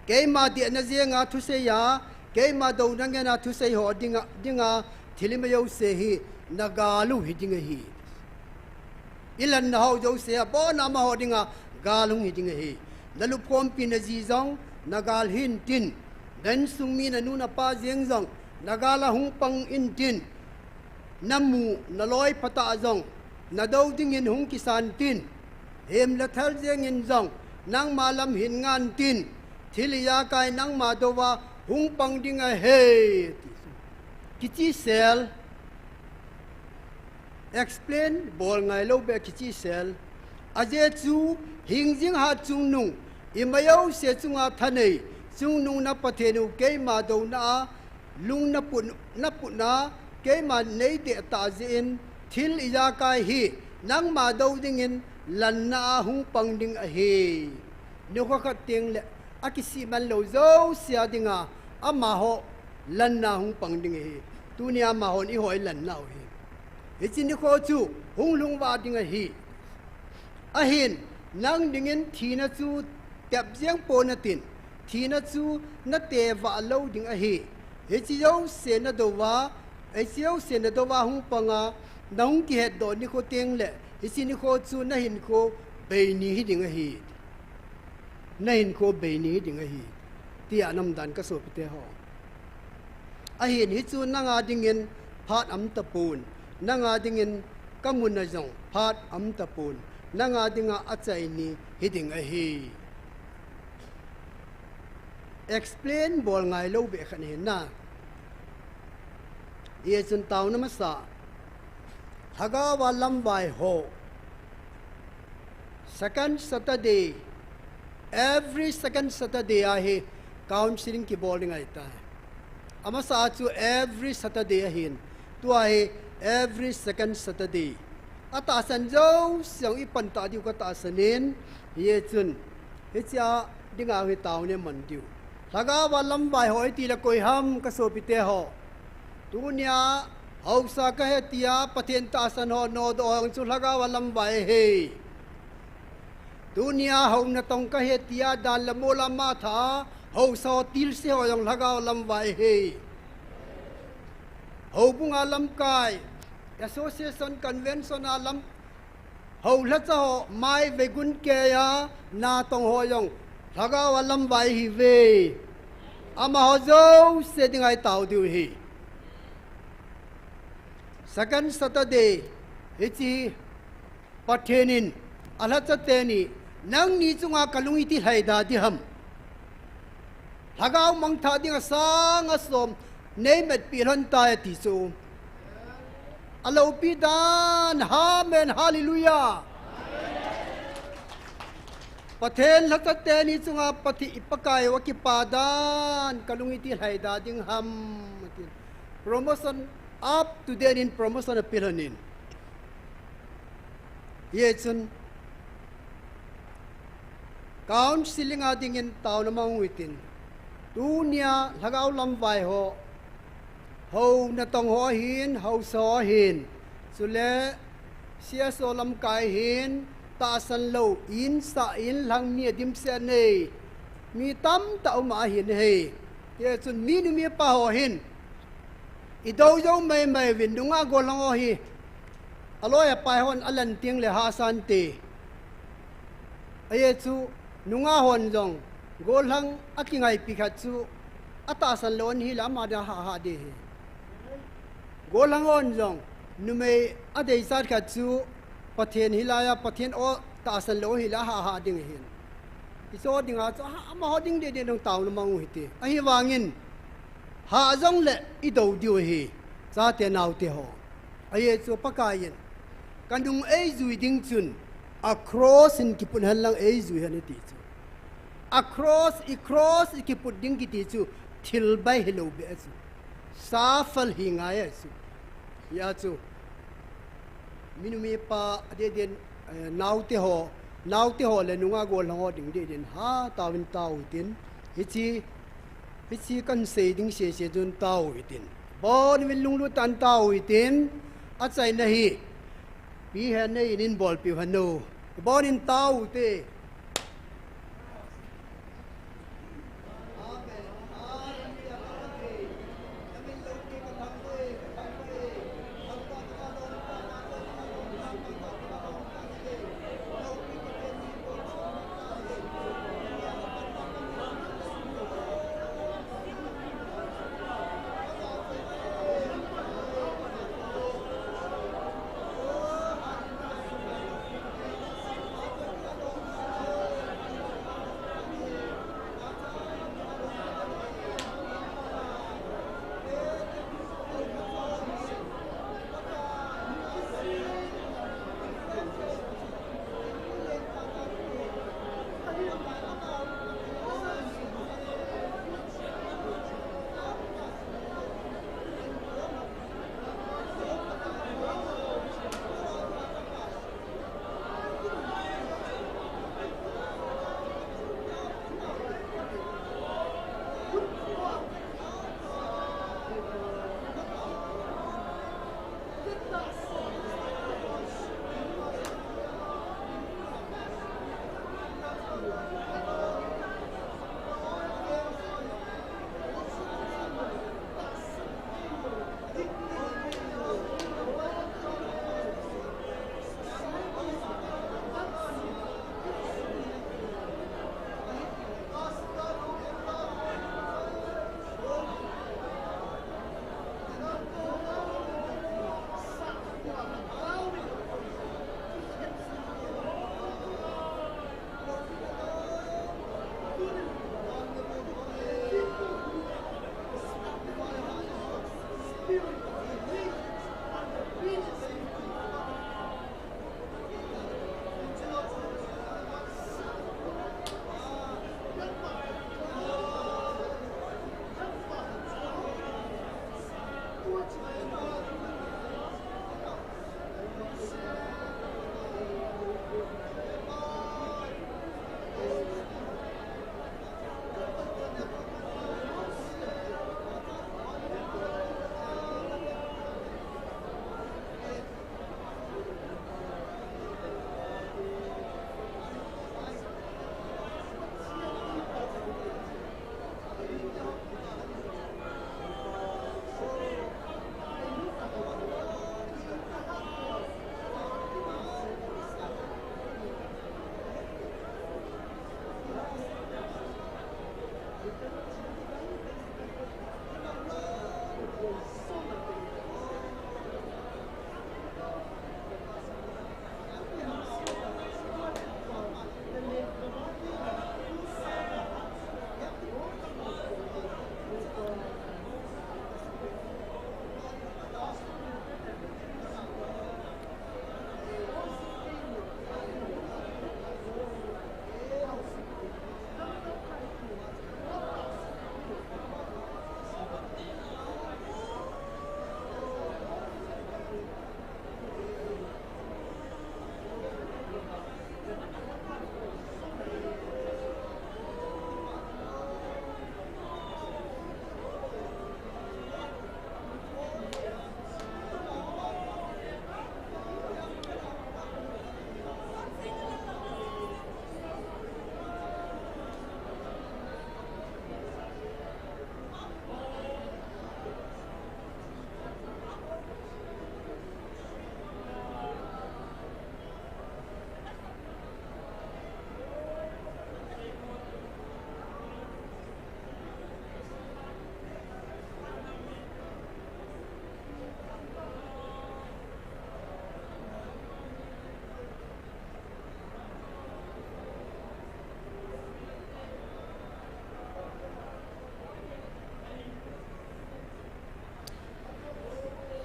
ke ma di na zenga thu se ya ke ma do na nga na thu se ho dinga thilima yo se hi nagalu hi dinga hi ilan na ho jo se bo na ma ho dinga galung hi dinga hi nalu pom pin na ji zong nagal hin tin dan sungmi na nu na pa jeng zong nagala hung pang in tin namu na loi pata zong na do ding in hung kisan tin hem la thal jeng in zong nang malam hin ngan tin thiliya kai nang ma do wa hung pang dinga he kichi sel explain bol ngai lo be kichi sel aje chu hingjing ha chung nung imayau se chunga thanei chung nung na pathenu ke ma do na lung na put na ke ma nei de ta jin thil iya kai hi nang ma do ding in lan na hung pang ding a he no kha khat teng le akisi man lo zo sia dinga ama ho lan na hung pang ding he tunia ma hon i hoi lan na hi hi chin ni kho chu hung lung wa ding hi a hin nang ding in thina chu tap jiang po na tin thina chu na te wa lo ding a hi hi chi yo se na do wa ai chiu se na do wa hung panga nang ki het do ni kho teng le hi chin ni kho chu na hin kho be ni hi ding hi na hin kho be ni ding hi ti anam dan ka so pte ho a hin hi chu nanga dingin phat am tapun nanga dingin kamun na jong phat am tapun nanga dinga achai ni hiding a hi explain bol ngai lo be khan he na ye chun taw na ma sa haga wa lam bai ho second Saturday every second Saturday a hi counseling ki bowling ai ta ama sa chu every Saturday a hin tu ai every second Saturday ata san jo siang i pan ta diu ka ta sanin ye chun he cha dinga hi taw ne man diu laga wa lam bai hoi ti la koi ham ka so pite ho tunia hausa ka he tia pathen ta san ho no do ang chu laga wa lam bai he dunia hong na tong ka he tia dan la mola ma tha เฮาซอติลเสียวยังละกาวลำไว้เฮ hầu bung alam kai association convention alam hầu lát cho mai về gun kia ya na tông ho yong laga alam vai hi về ama ho zo se ding ai tàu điều hi second Saturday hichi pathenin alat teni nang ni chunga kalungi ti haida di ham lagaw mang tha ding sang asom nei met piran ta ti so alo pidan amen hallelujah pathen latat teni chunga pathi ipakai wa ki padan kalungi ti haida ding ham promotion up to date in promotion of piranin yechun counseling ading in Taona Mei Tikhomna dunia lagaw lam vai ho ho na tong ho hin ho so hin sule sia so lam kai hin ta san lo in sa in lang ni dim se nei mi tam ta ma hin he yechun mi nu mi pa ho hin idau yo mai mai vin dunga go lang o hi aloya pai hon alan ting le ha san te aye chu nunga hon jong go lang akingai pikhat chu ata san lon hi lama da ha ha de go lang on jong nume adei sat khat chu pathen hilaya pathen o ta san lo hi la ha ha ding hin iso dinga cha ma ho ding de de dong taw lamang hi te ahi wangin ha zong le i do dio hi za te naw te ho aye chu pakayin kandung ei zui ding chun across in kipun halang ei zui han ti chu across ki put ding ki ti chu thil bai hello be chu safal hinga ya chu ya chu minumi pa ade den naw te ho le nunga gol ho ding de den ha tawin taw tin hichi kan se ding se jun taw itin bon min lung lu tan taw itin a chai na hi pi he nei in bol pi hanu bon in taw te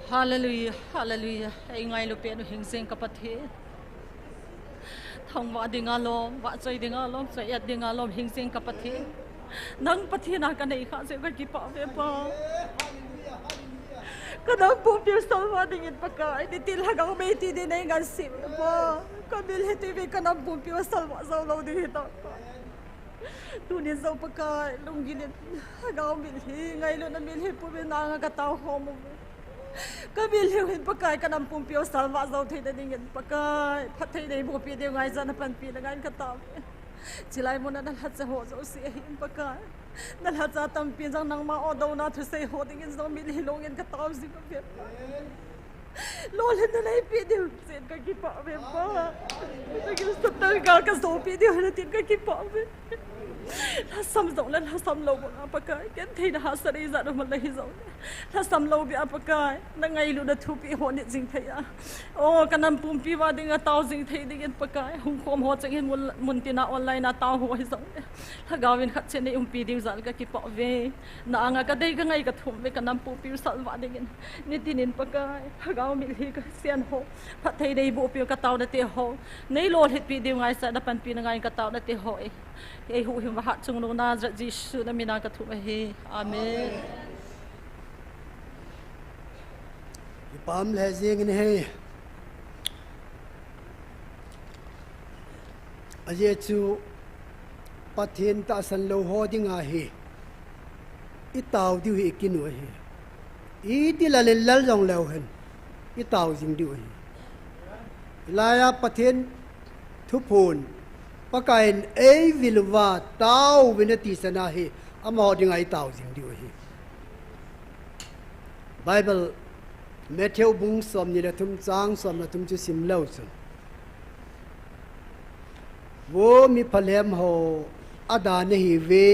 Hallelujah, hallelujah. Ai ngai lu pe nu hing sing ka pathe. Thong wa dinga lom, wa choi dinga lom, choi at dinga lom hing sing ka pathe. Nang pathe na ka nei kha se ka ki pa ve pa. Ka nang pu pi sol wa dingin pa ka. Di til ha ga me ti di nei ngan sim pa. Ka bil he ti ve ka nang pu pi sol wa zo lo di ta. Tu ni zo pa ka lung gi ni ha ga mil hi ngai lu na mil hi pu be na nga ka tao ho mo. Kabil hin pakai kanam pumpio salwa zau thei da dingin pakai phathei nei bo pi de ngai zan pan pi na ngai khatam chilai mon na hat se ho zo si hin pakai na hat za tam pi jang nang ma o do na thu sei ho dingin zo mi li long in ka taw si pa pe lo le na nei pi de sen ka ki pa ve pa ta ki sta ta ka zo pi de ho tin ka ki pa ve la sam zo la sam lo ba pakai ken thei na ha sari za do man lai zo la sam lo bi apakai na ngai lu da thu pi ho ni jing thei a o kanam pum pi wa ding a taw jing thei ding pakai hum khom ho chang hin mun tina online na taw ho hi zo la gawin khat chen nei pi ding zal ka ki pa ve na anga ka dei ka ngai ka thum ve kanam pum pi sal wa ding ni tinin pakai ha gaw mi hi ka sian ho phat thei dei bo pi ka taw da te ho nei lo het pi ding ngai sa da pan pi na ngai ka taw da te ho ei hu hi wa ha chung no na ji su na mi na ka thu hi amen Pam le zing in he aje chu pathin ta san lo ho dinga he I taw diu hi kinu he I ti la le lal jong lo hen I taw jing diu he la ya pathin thu phun pakain ei vilwa taw vinati sana he amo dinga I taw jing diu he Bible Matthew bung som ni la thum chang som na thum chu sim lo chu wo mi phalem ho ada nahi ve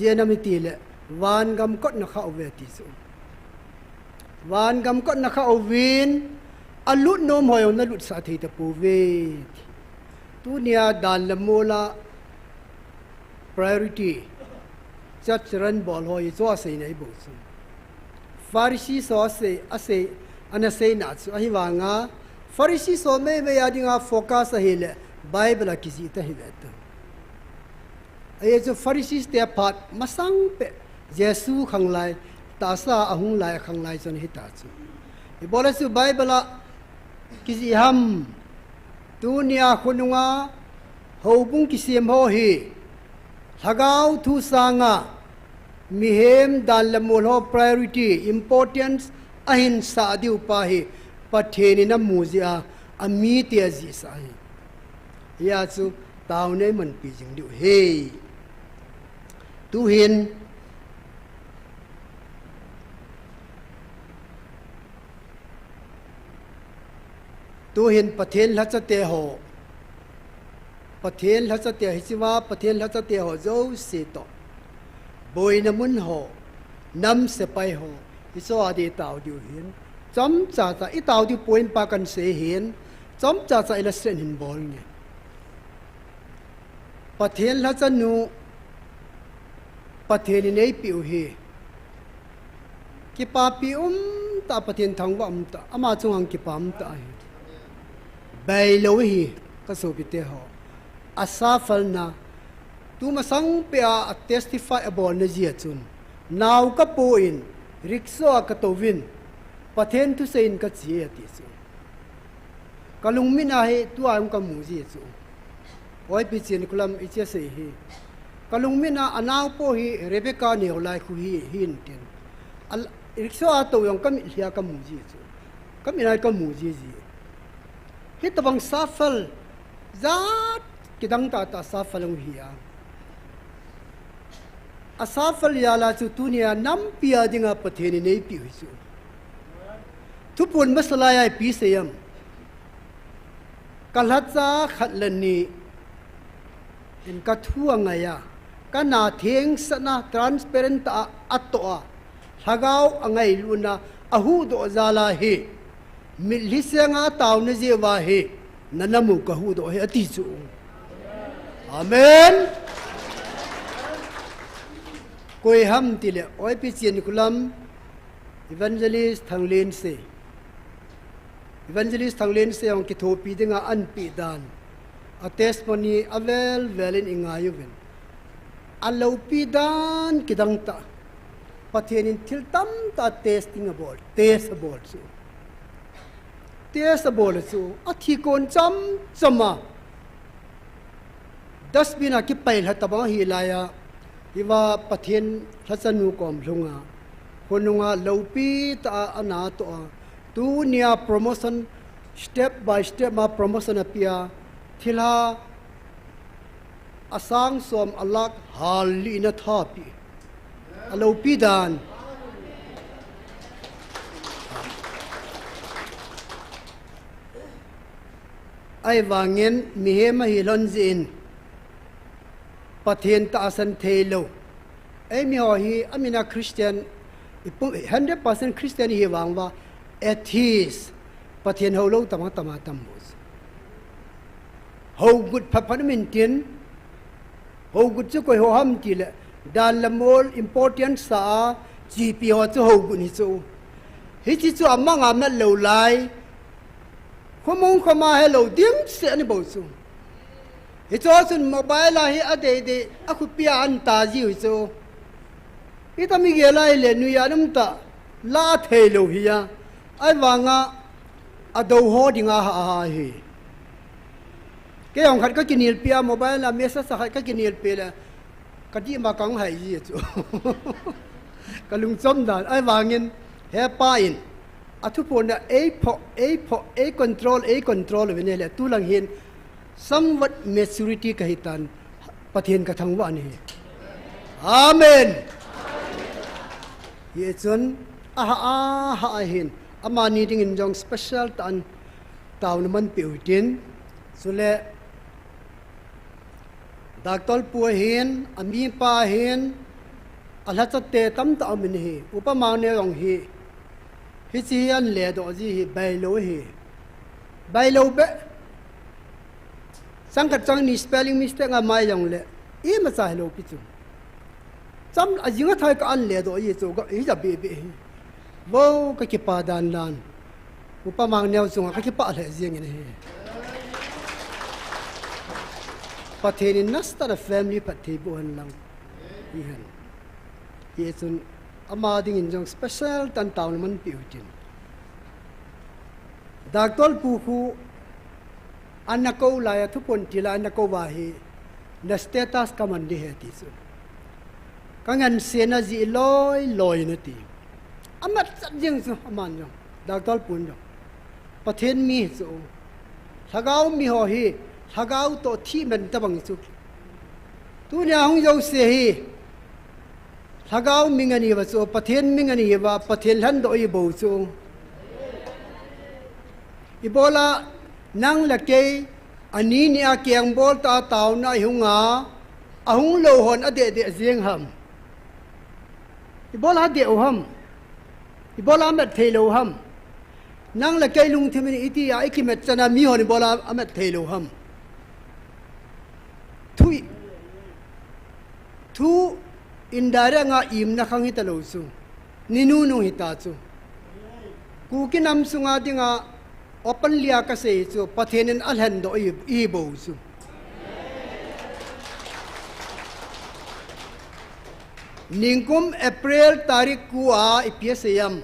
ye na mi ti le wan gam kot na kha ve ti chu wan gam kot na kha ovin alut nom hoyo na lut sa thei ta pu ve tu nia dan la mola priority chat ran bol hoy zo sei nei bu chu Pharisee so ase anase na chu ahi wanga Pharisee so me ya dinga focus a hele Bible a kisi ta hele ta aye jo Pharisees te phat masang pe Jesu khanglai ta sa ahung lai khanglai chon hi ta chu I bola su Bible a kisi ham dunia khununga hobung kisem ho hi thagau thu sanga Mihem dan lamul ho priority importance ahin sa diu pa hi patheni na muzia ami te ji sa hi ya chu taw nei man pi jing diu he tu hin pathen la cha te ho pathen la cha te hi chiwa pathen la cha te ho zo se to Boy na mun ho nam se pai ho iso adi taw diu hin chom cha cha I taw diu point pa kan se hin chom cha cha ila sen hin bol ni pathen la cha nu pathen nei piu hi ki pa pi ta pathen thang wa ta ama chung ang ki pam ta hi bai lo hi ka so bi te ho asa fal na tu masang pe a testify about na zia chun naw ka po in rikso ka tovin pathen tu sein ka chi ati chu kalung mina he tu am ka mu ji chu oi pi chin kulam iche se hi kalung mina anaw po hi Rebecca ne olai khu hi hin tin al rikso a to yong kam hia ka mu ji chu kam ina ka mu ji hi tabang safal zat kidang ta safal ng hiya Asafal yala chu tunia NAMPI dinga patheni nei pi hu thupun masalaya pi seyam kalhatsa khatlani in ka thuwa ngaya kana theng sana transparent atwa hagaw angai luna ahu do zala he milisenga tawne je wa he nanamu ka hu do he ati chu amen koi ham tile oi pi chin kulam Evangelist thang len se Evangelist thang len se ang kithopi dinga an pi dan a testimony avel velin ingayuven alo pi dan kidang ta pathianin thil tam ta testing about test about su test about su athi kon cham chama dasbina ki pail hataba hi laya iwa pathian hasanu kom lunga honunga lopi ta ana to tu nia promotion step by step ma promotion apia thila asang som alak hali na thapi alopi dan ai wangin mihema hilon zin pathian ta asan thelo ai mi ho hi amina Christian 100% Christian hi wangwa atheist pathian ho lo tama tamus ho good papamin tin ho good chu koi ho ham ti le dan la mol important sa gp ho chu ho good ni chu hi chi chu amang am na lo lai khomong khoma hello ding se ani bo chu hi chu sun mobile hi ade de aku pia an ta ji hu chu ita mi ge lai le nu ya nam ta la the lo hi ya ai wanga ado ho dinga ha hi ke ong khat ka kinil pia mobile la message sa khat ka kinil pe la ka di ma kang hai ji chu ka lung chom dan ai wangin he pa in athu pon na a control ve ne le tu lang hin somewhat maturity ka hitan pathian ka thangwa ni amen ye chun ha hin amani ding in jong special tan taun man piutin sule daktol pu hin ami pa hin alhatate tam ta amin hi upama ne rong hi chi an le do ji hi bai lo be sangkat chang ni spelling mistake nga mai yong le e ma sa hello pi chu cham ajinga thai ka an le do yi chu ga i ja be wo ka ki pa dan lan upama ne chu ka ki pa le jing ni hi pathen nasta the family pathe bo han lang hi han ye chun ama ding in jong special tan taun man piutin daktol pu khu anako la ya thupon tila anako wa hi na status kaman di he ti su kangan sena ji loi na ti amat jing su aman jong daktol pun jong pathen mi chu thagau mi ho hi thagau to thi men ta bang chu tu nya hung jo se hi thagau mingani wa chu pathen mingani wa pathen han do i bo chu ibola nang la ke ani ni a kyang bol ta taw na hunga ahung lo hon ade de jeng ham ibola de o ham ibola met thelo ham nang la ke lung thimini iti ya ikimet chana mi hon ibola amet thelo ham thu indara nga im na khang hita lo su ninu nu hita chu ku ki nam sunga dinga open lia ka se chu pathenen alhan do i bo su ningkum april tarik ku a ipiasayam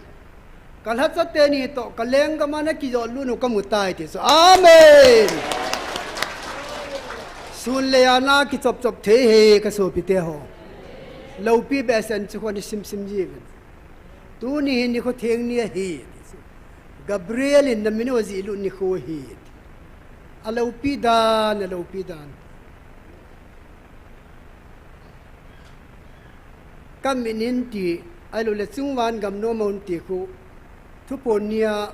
kalhat sa teni to kaleng ka mana ki jo lu nu kamutai ti so amen sun le ana ki chop the he ka so pi te ho lo pi be san chu kon sim ji tu ni ni ko theng ni hi Gabriel in the minozi lu NIKHO hi alo pi dan kaminin ti alo le chungwan gam no mon ti khu thuponia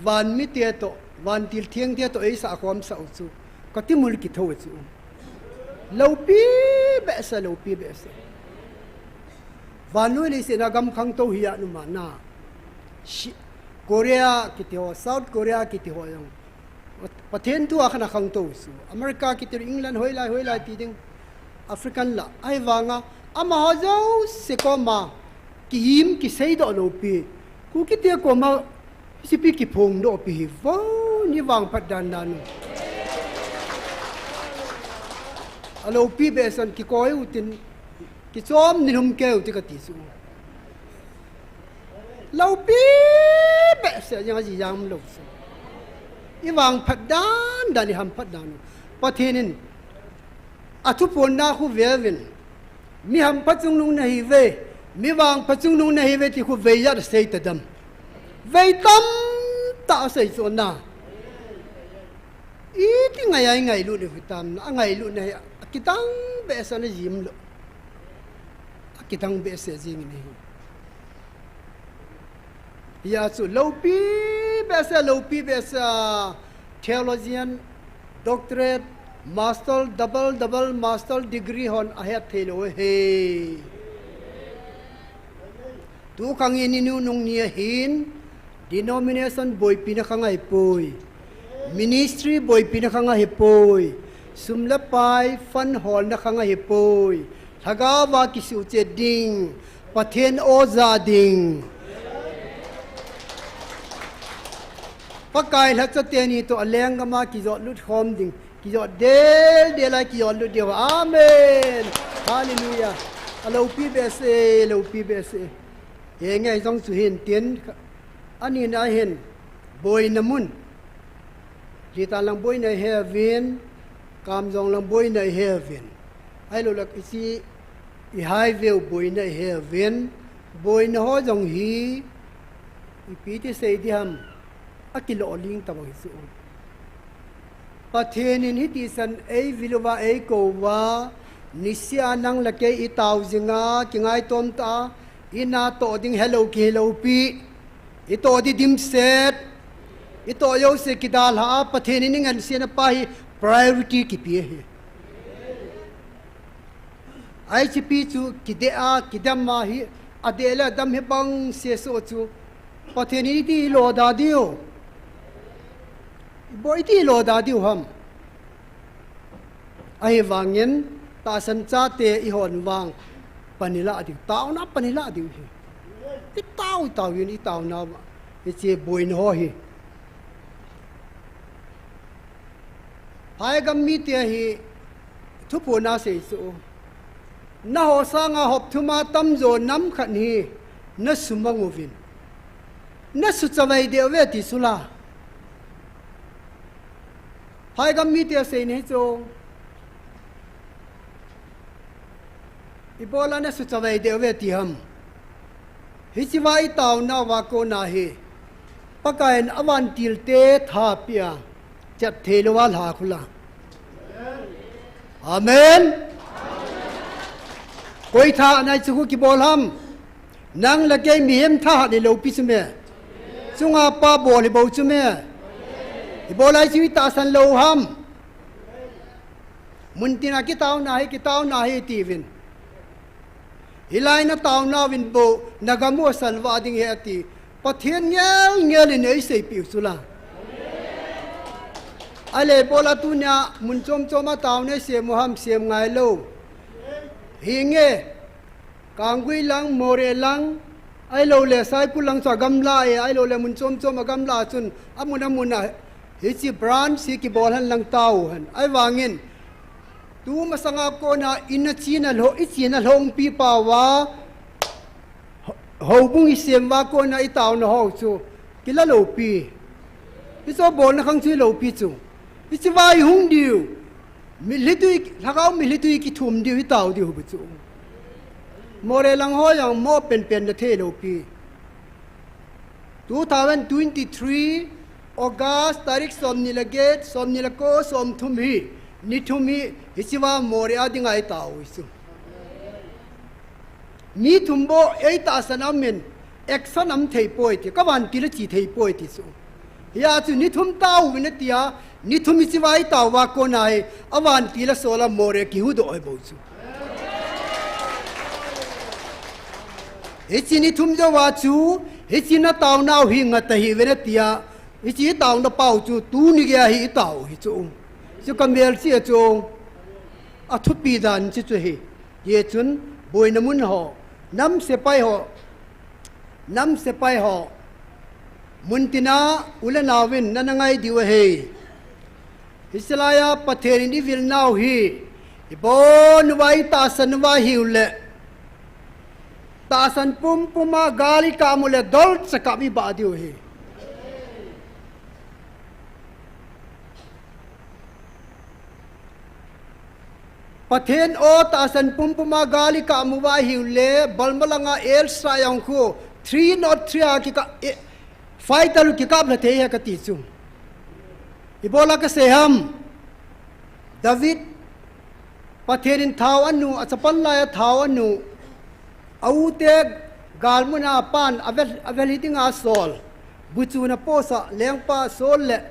van mi te to van til thieng te to ei sa khom sa chu ka ti mul ki tho chu lo pi be sa vanu le se na gam khang to hi ya nu ma na Korea kiti ho South Korea kiti ho yang pathen tu akhana khang to su America kiti England hoila ti ding African la ai wanga ama ho jo sikoma ki him ki sei do lo pi ku ki te ko ma si pi ki phong do pi vo ni wang phat dan dan alo pi be san ki koi utin ki chom ni hum ke uti ka ti su lo pi be se yang ji yang lo su i wang phat dan dan ni ham phat dan pathinin atu pon na khu velvin mi ham pachung nung na hi ve mi wang pachung nung na hi ve ti khu ve ya sei ta dam ve tam ta sei so na i ti ngai lu ni fitam na ngai lu na kitang be sa na jim lo kitang be se jing ni ya chu lo pi be sa theologian doctorate master double master degree hon ahet thelo he tu kang in nu nung ni hin denomination boy pina khangai poi ministry boy pina khangai poi sumla pai fan hol na khangai poi thaga wa ki su che ding pathen oza ding pakai la cha te ni to aleng ga ma ki zo lut khom ding ki zo de la ki zo lut de amen hallelujah alo pi be se ye ngai jong su hin tien ani na hin boy namun li ta lang boy na heaven kam jong lang boy na heaven ai lo lak isi i hai view boy na heaven boy na ho jong hi i pi ti sei di ham akilo ling ta bang su pathenin hi ti san ei vilwa ei ko wa nisya nang la ke i taw jinga kingai tom ta ina to ding hello ki hello pi i to di dim set i to yo se kidal ha pathenin ngan sian pa hi priority ki pi he ai chi pi chu kidea kidam ma hi adela dam he bang se so chu pathenin ti lo da dio boy ti lo da diu ham ai wangin ta san cha te i hon wang panila diu taw na panila diu hi ti taw yin i taw na e che boy no hi hai gam mi te hi thu pu na se su na ho sa nga hop thu ma tam zo nam khan hi na sumang ovin na su chawai de we ti sula hai gam mi te se ne chong ibola na su chawai de we ti ham hi chi wai taw na wa ko na he pakain awan til te tha pia chat thelwa la khula amen koi tha nai chu ki bol ham nang la ke mi hem tha ni lo pi sume chunga pa bol ni bo chume ibolai chi ta san lo ham muntina ki taw na hi ti vin hilai na taw na vin bo nagamu salwa ding he ati pathian ngel ni nei sei pi sula ale bola tu nya mun chom taw ne se moham sem ngai lo hinge kangui lang more lang ai lo le sai pu lang sa gam la ai lo le mun chom gam la chun amun hi chi brand si ki bol han lang taw han ai wangin tu masanga ko na in chi na lo i chi na long pi pa wa ho bung i sem wa ko na i taw na ho chu kila lo pi i so bol na khang chi lo pi chu i chi wai hung diu mi litui ki thum diu i taw diu bu chu more lang ho yang mo pen na the lo pi 2023 August tarik som nila get som nila ko som thumi ni thumi hisiwa more ading ai taw isu ni thumbo ei ta sanamen action am thei poi ti kawan kila chi thei poi ti su ya chu ni thum taw win tia ni thumi chi wai taw wa ko nai awan kila sola more ki hu do ai bo chu hichi ni thum jo wa chu hichi na taw naw hi nga ta hi wen tia hichi taw na pau chu tu ni ga hi taw hi chu chu kamel chi chu a thu pi dan chi chu hi ye chun boi na mun ho nam se pai ho nam se pai ho muntina ulanawin nanangai diwa he Hisalaya patherin di vil now hi ibon wai tasan wa hiule tasan puma gali kamule dol sakabi badiu hi Pathen o tasan puma gali kamuwa hiule balmalanga el sayang ko 3 not 3 ki ka fight alu ki kap la the ya ka ti chu Ibola ka seham David patherin thau anu achapan la thau anu aute galmuna pan avel hiting a sol buchuna posa lengpa sol le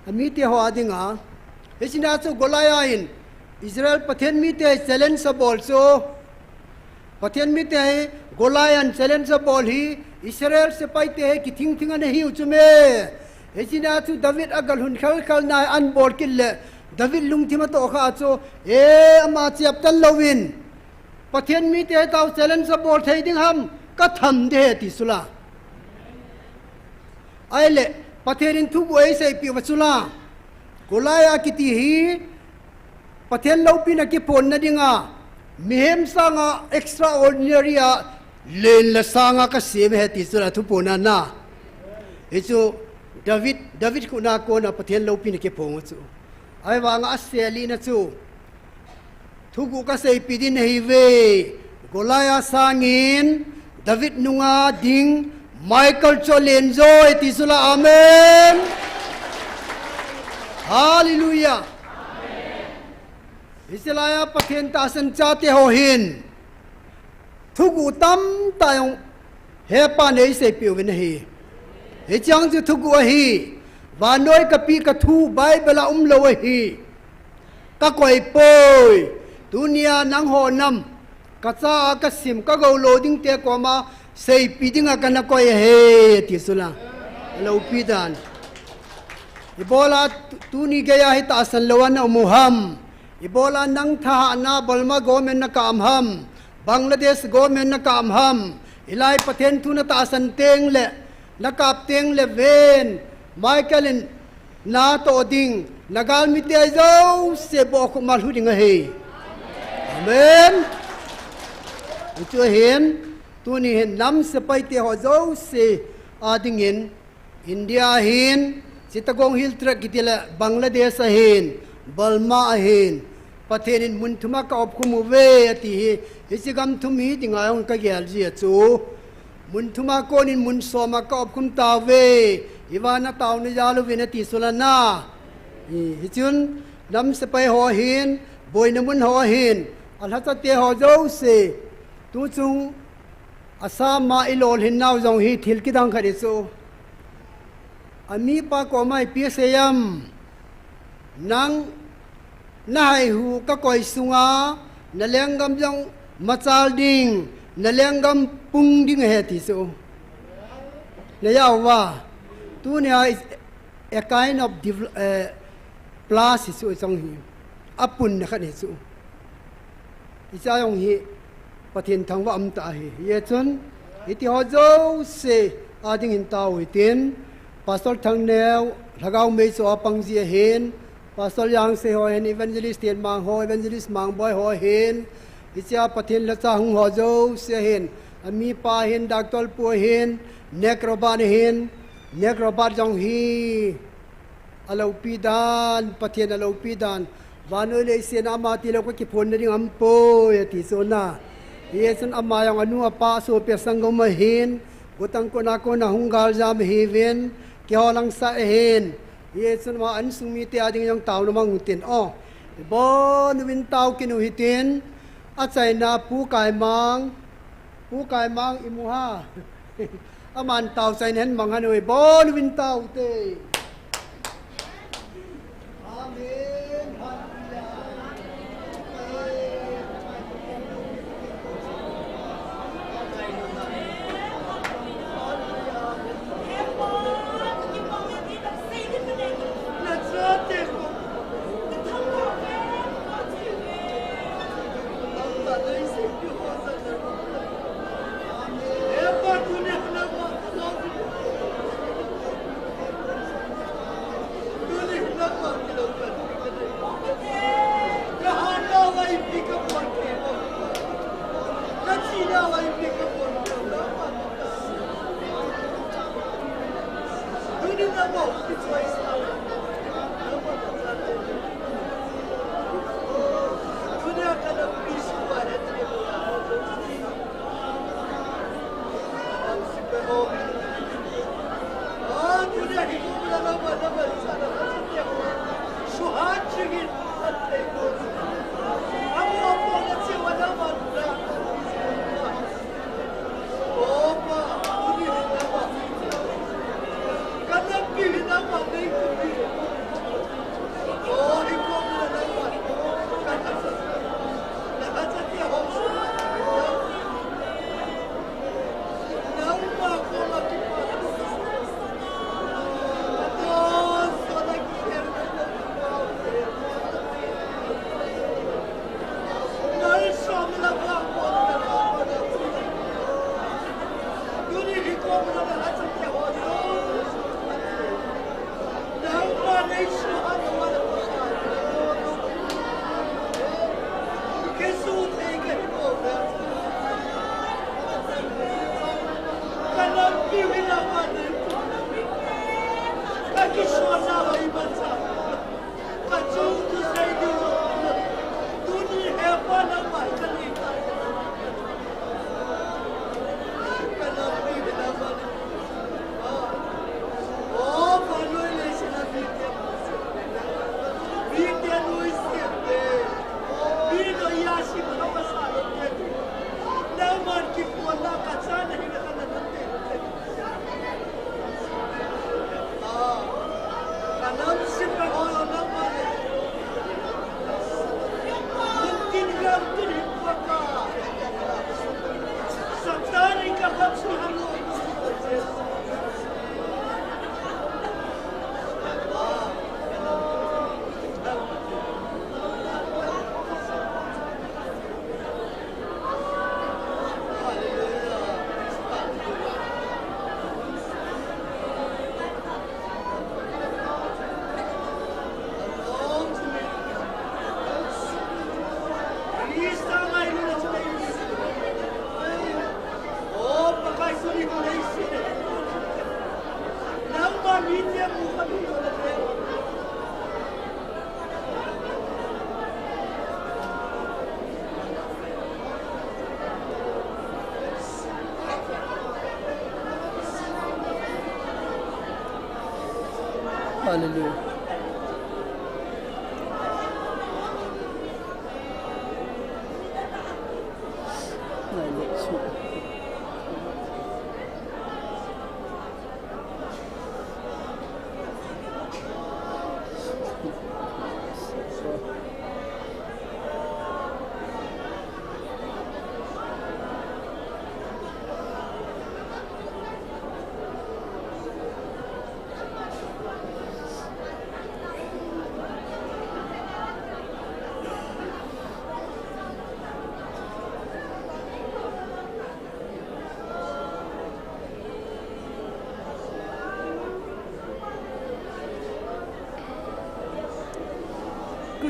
amite ho adinga esina chu golaya in Israel pathen mite challenge sa bol so pathen mite golayan challenge sa bol hi Israel se paite ki thing ane hi uchume esina chu David agal hun khal na an bol kille David lungthima to kha chu ama chiap tan lowin pathen mite taw challenge sa bol thei ding ham ka tham de ti sula aile patherin thu boi sei pi wachula golaya kiti hi pathen lopi na ki pon na dinga mihem sanga extraordinary len la sanga ka sem he ti sura thu pona na echu David ku na ko na pathen lopi na ki pon chu ai wanga aseli na chu thu ku ka sei pi din hi ve golaya sangin David nunga ding Michael Cholenzo ti sura amen hallelujah Isilaya pathen tasan chate ho hin thugu tam tayong hepa nei se piu ven hi he chang chu thugu hi wa noi ka pi ka thu bible lo hi ka koi poi dunia nang ho nam ka cha ka sim ka go loading te ko ma sei pi dinga kana koi he ti sula lo pi dan ibola tuni gaya hi tasan lawan muham Ibola nang tha na Burma government na kamham Bangladesh government na kamham ilai pathen thu na tasan teng le nakap teng le ven Michaelin na to ding nagal mi te zo se bo ko mal hu ding he amen tu hen tu ni hen nam se pai te ho zo se ading in India hen sitagong hill trek kitila Bangladesh hen Burma hen pathenin munthuma ka opkumu ve ati hi isigam thumi dingayong ka gyal ji chu munthuma konin mun soma ka opkum ta ve iwana tauna yalu vinati sulana hi chun nam se pai ho hin boina mun ho hin alhata te ho zo se tu chung asama ilol hin naw jong hi thil kidang khari chu ami pa ko mai pi seyam nang nai hu ka koi sunga nalengam jong machal ding nalengam pung ding he ti so le yaw wa tu ne a kind of plus is song hi apun na kha ne su isa yong hi pathin thang wa am ta hi ye chun iti ho zo se ading in taw itin pastor thang neu lagaw me so apang ji hen Pastor yang se ho hen evangelist ten mang ho evangelist mang boy ho hen icha pathin la cha hung ho zo se hen ami pa hen doctor pu hen necroban hen necroban jong hi alo pidan pathin alo pidan vanu le se na ma ti lo ko ki phon ring am po ti so na yesun amma yang anu apa so pe sangom hen gutang ko na hunggal jam hi ven ki ho lang sa hen Yesun ma an sumi te ading yang taw namang utin bon win taw kinu hitin achai na pu kai mang imuha aman taw sai hen mang hanoi bon win taw te amen hallelujah Hallelujah.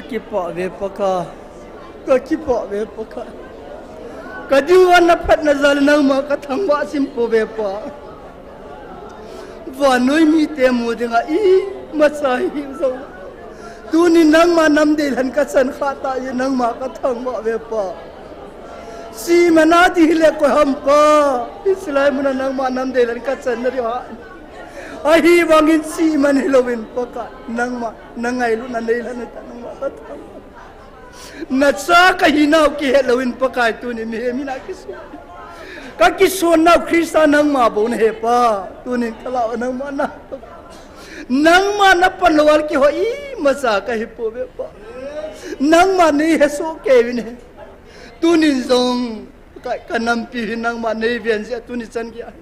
Kipak ve paka, kipak ve paka. Kajuan dapat nazal nama katang ba simpo ve pa. Vanoi mi temu dengan masahi so. Tu ni nang ma nam delan kasan khata ye nang ma katang ba ve pa. Si manati hile ko hampa. Islam na nang ma nam delan kasan dari ha. Ahi bangin si man hilowin paka nang ma nangai lu nan delan na nang ma katang. Natsa kahinaw ki hilowin paka tu ni mi mina kisu. Kakison na Krista nang mabo na hepa tunin kalaw nang mana nang mana panwal ki hoi masa ka hipo bepa nang mani heso kevin he tunin zong ka kanampi nang mani vian sia tunin san kia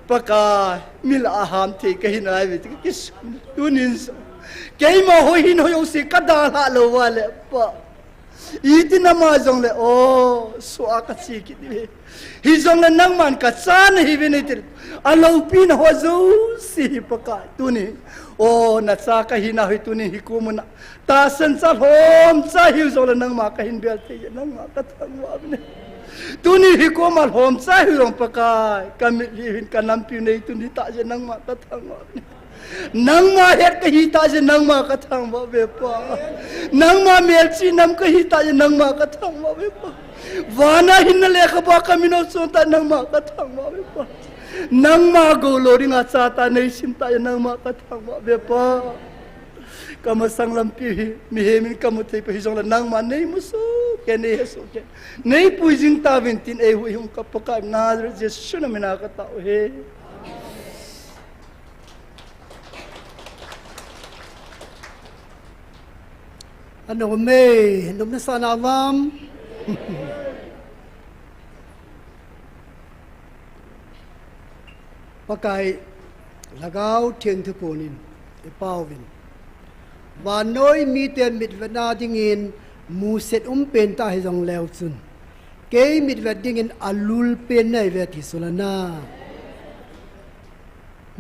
paka mila aham the ka hinai vi kis tunin so kei ma ho hin ho yo si kada la lo wale pa iti nama zong le oh so akasi ki di hizong na nang man ka san hi binitil alaw pin ho zo si paka tuni oh na sa ka hina hi tuni hikumuna ta san sa hom sa hi zo nang ma ka hin bel te nang ma ka thang wa bne tuni hikumal hom sa hi rong paka kamit li hin ka nam pi nei tuni ta je nang ma ka thang wa bne nang ma het ka hita je nang ma ka thang ba be pa nang ma mel chi nam ka hita je nang ma ka thang ba be pa wana hin le ka ba ka mino so ta nang ma ka thang ba be pa nang ma go lo ring a cha ta nei sim ta nang ma ka thang ba be pa kama sang lam pi mi he min kamu thei pa hi jong la nang ma nei mu so ke nei so ke nei pu jing ta vin tin e hu hum ka pa ka na je shuna mina ka ta he ano me num na sana lam pakai lagau thieng thu ponin e pawin wa noi mi ten mit vana dingin mu set pen ta hi jong lew chun ke mit vet dingin alul pen nei ve thi solana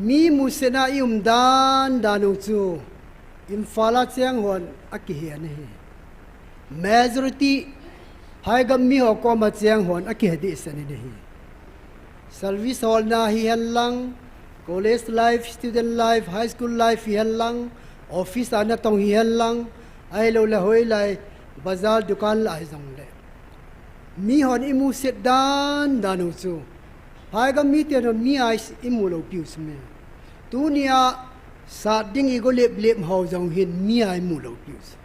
mi mu sena dan danu chu Imphal chiang hon aki hian hi majority hai gam mi ho ko ma chiang hon aki hedi sani hi service hall na hi lang college life student life high school life hi lang office ana tong hi lang ai lo la hoi lai bazar dukan la jong le mi hon imu set dan danu chu hai gam mi te no mi ai imu lo piu sme tunia sa ding I go lep lep hau jong hin mi ai mu lo pius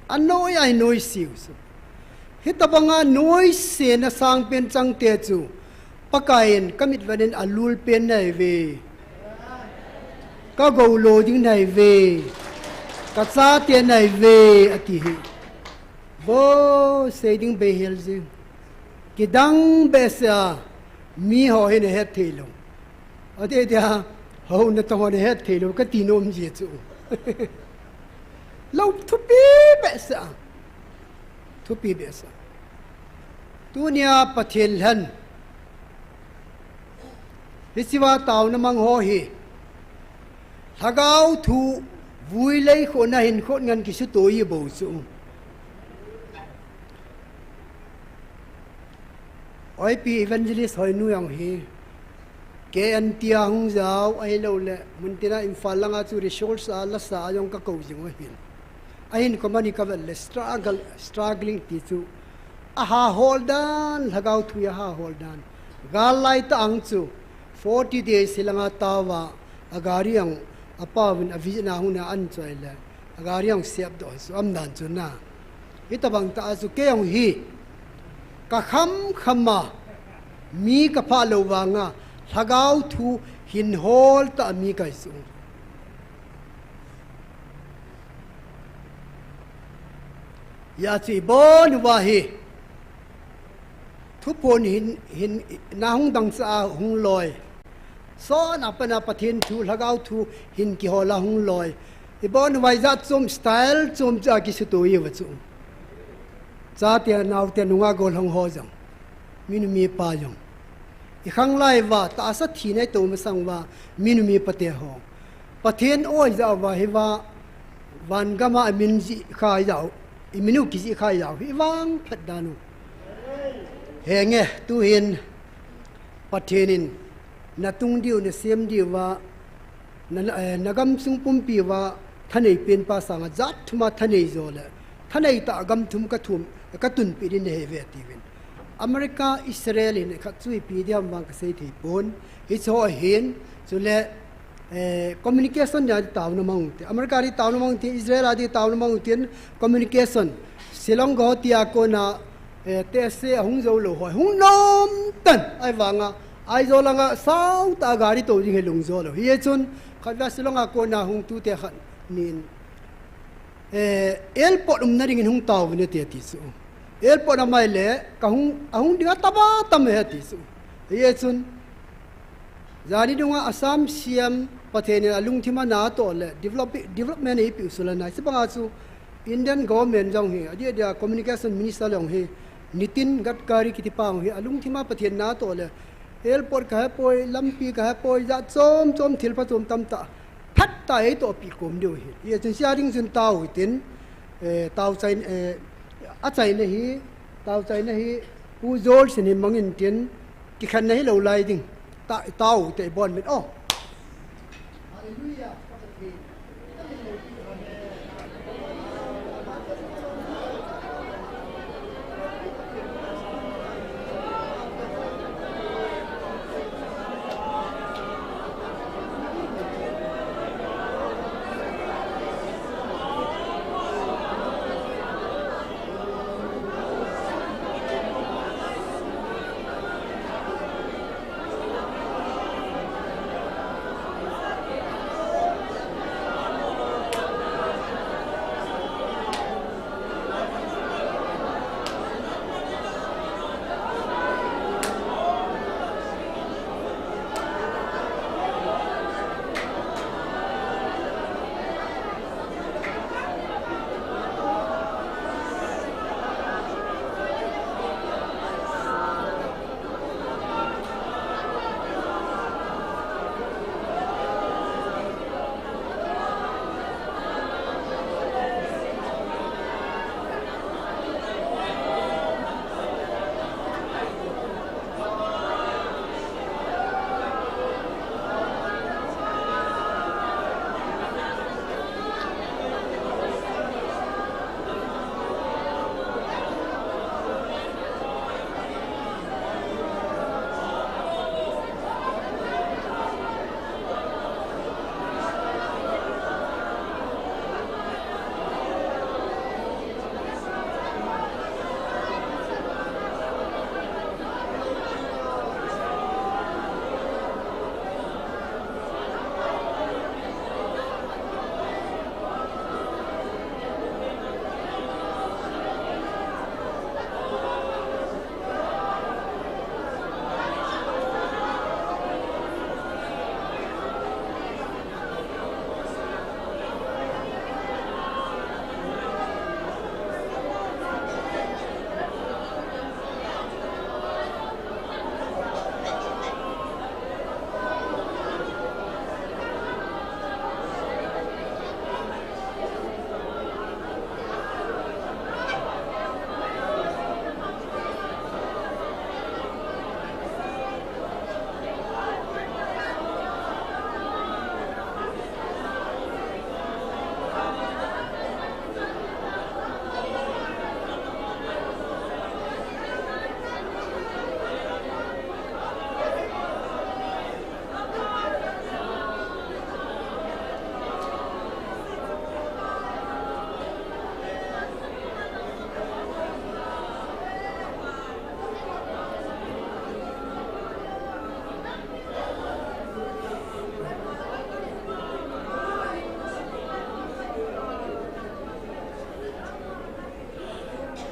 anoi ai noi siu su hitabanga noi se na sang pen chang te chu pakain kamit vanen alul pen nai ve ka go lo ding nai ve ka cha te nai ve ati hi bo se ding be hel ji kidang be sa mi ho hin he thelo ate dia hầu na tao này hết thì lo cái tin ôm gì chứ lâu thu pi bẹ sa thu pi bẹ sa tu nia pathian han hisiwa tao na mang ho hi hagau thu vui lấy khổ na hin khổ ngan ki su toi bo su oi pi evangelist hoi nu yang hi ke an tia hung zau ai lo le mun tina Imphal langa chu resource a la sa yong ka ko jing hin ain company ka le struggling ti chu a ha holdan lagau thu ya ha holdan gal lai ta ang chu 40 days silanga tawa agari ang apawin avina huna an choi le agari ang sep do so am dan chu na itabang ta chu ke ang hi ka khama mi ka pha lo wa nga lagau thu hin hol ta mi kai su ya chi bon wa hi thu pon hin na hung dang sa hung loi so na pana pathin thu lagau thu hin ki hola hung loi I bon wai za chum style chum cha ki su to yi wa chu cha te naw te nunga gol hong ho jang min mi pa jang I khang lai wa ta sa thi nei to ma sang wa min mi pate ho pathen oi za wa hi wa wan ga ma min ji khai dau I minu ki ji khai dau hi wang phat danu he nge tu hin pathenin na tung diu ne sem diu wa na gam sung pum pi wa thanei pen pa sang zat thuma thanei zo le thanei ta gam thum ka thum ka tun pi din he ve ti win America Israel in kha chui pi diam bang ka sei thei pon hi cho hin chu le communication ya taw na mang te America ri taw na mang te Israel adi taw na mang tin communication silong go tia ko na te se hung zo lo hoi hung nom tan ai wanga ai zo langa sau ta gari to jing he lung zo lo hi chun kha silong a ko na hung tu te khan nin airport na ring hung taw ne te ti su airport na mai le ka hung dinga taba tam he ti su ye chun zani dunga Assam siam pathene alung thima na to le development e pi usula na sibanga chu Indian government jong he adia communication minister long he Nitin Gadkari ki tipang he alung thima pathen na to le airport ka poi lampi ka poi za chom thil pa chom tam ta phat ta e to pi kom dio he ye chun sia ring chun taw tin taw chain a chai ne hi taw chai ne hi pu zol sin mangin tin ki khan nei lo lai ding ta taw te bon mit oh hallelujah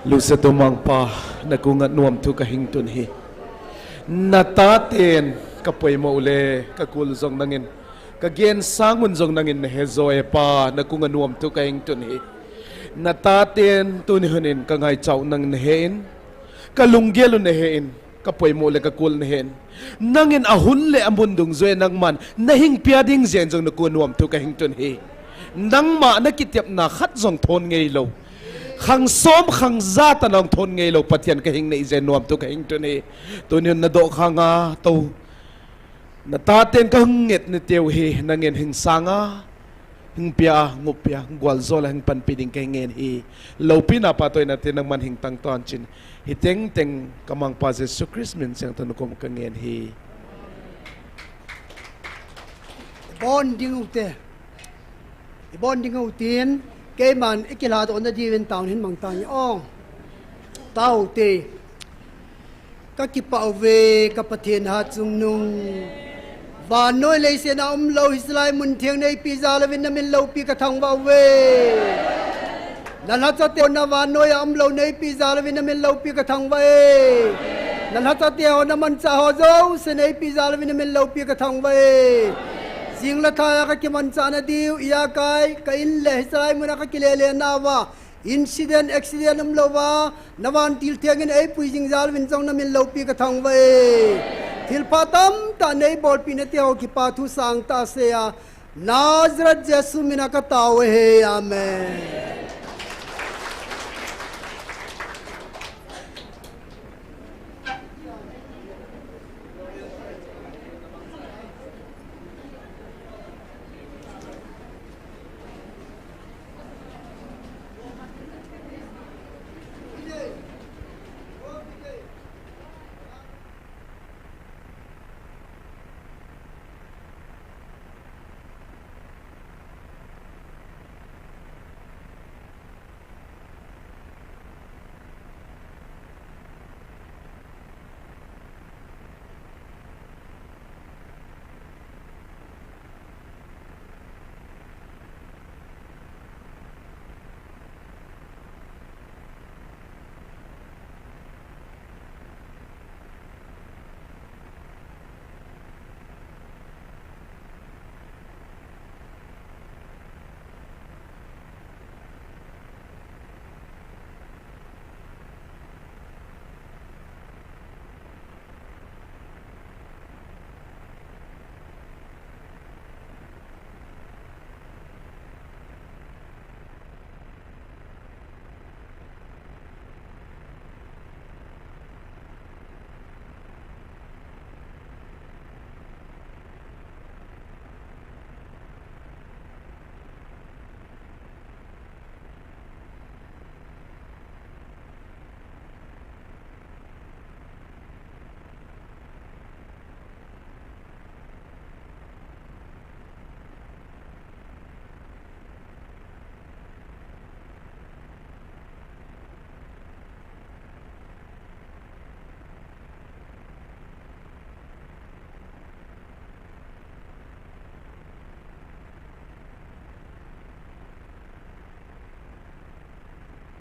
lu sa tumang pa nakungat nuam tu kahing tun hi nataten kapoy mo ule kakul zong nangin kagien sangun zong nangin na hezoe pa nakungat nuam tu kahing tun hi nataten tun hunin kangay chaw nang nehein kalunggelo nehein kapoy mo ule kakul nehen nangin ahun le amundung zoe nang man nahing piading zen zong nakungat nuam tu kahing tun hi nang ma nakitiap na khat zong thon ngay lo khang som khang za tanong thon ngay lo patyan kahing na izen nuam tu kahing tu ni tu ni na do khanga to na taten kahing nget ni teu hi nangin hing sanga hing pia ngupia gwal zola hing panpiding kahing hi lo pina patoy natin nang man hing tang ton chin hiteng teng kamang pa Jesus Christ min sang tanukom kangen hi bonding ute bonding utin cái màn ít cái là tụi nó đi bên tàu nên bằng tàu nhong tàu thì các cái bảo vệ các bậc thiên hạ trung nung và nói lấy xe nào lâu Israel muốn thiêng này pizza là bên mình lâu pi cái thằng bảo vệ lần hết cho tiêu na và nói lâu này pizza là bên mình lâu pi cái thằng về lần hết cho tiêu na mình trả họ dâu xe này pizza là bên mình lâu pi cái thằng về riêng là thay các cái món ăn điêu, ia cái in lệ sai muốn các cái lệ na va incident accident lâu va na van til thiang in ai pui jing zal vin trong na min lâu pi cái thằng vậy til patam ta nei bol pi na teo ki pa thu sang ta se a Nazareth Jesu mina ka tawe he amen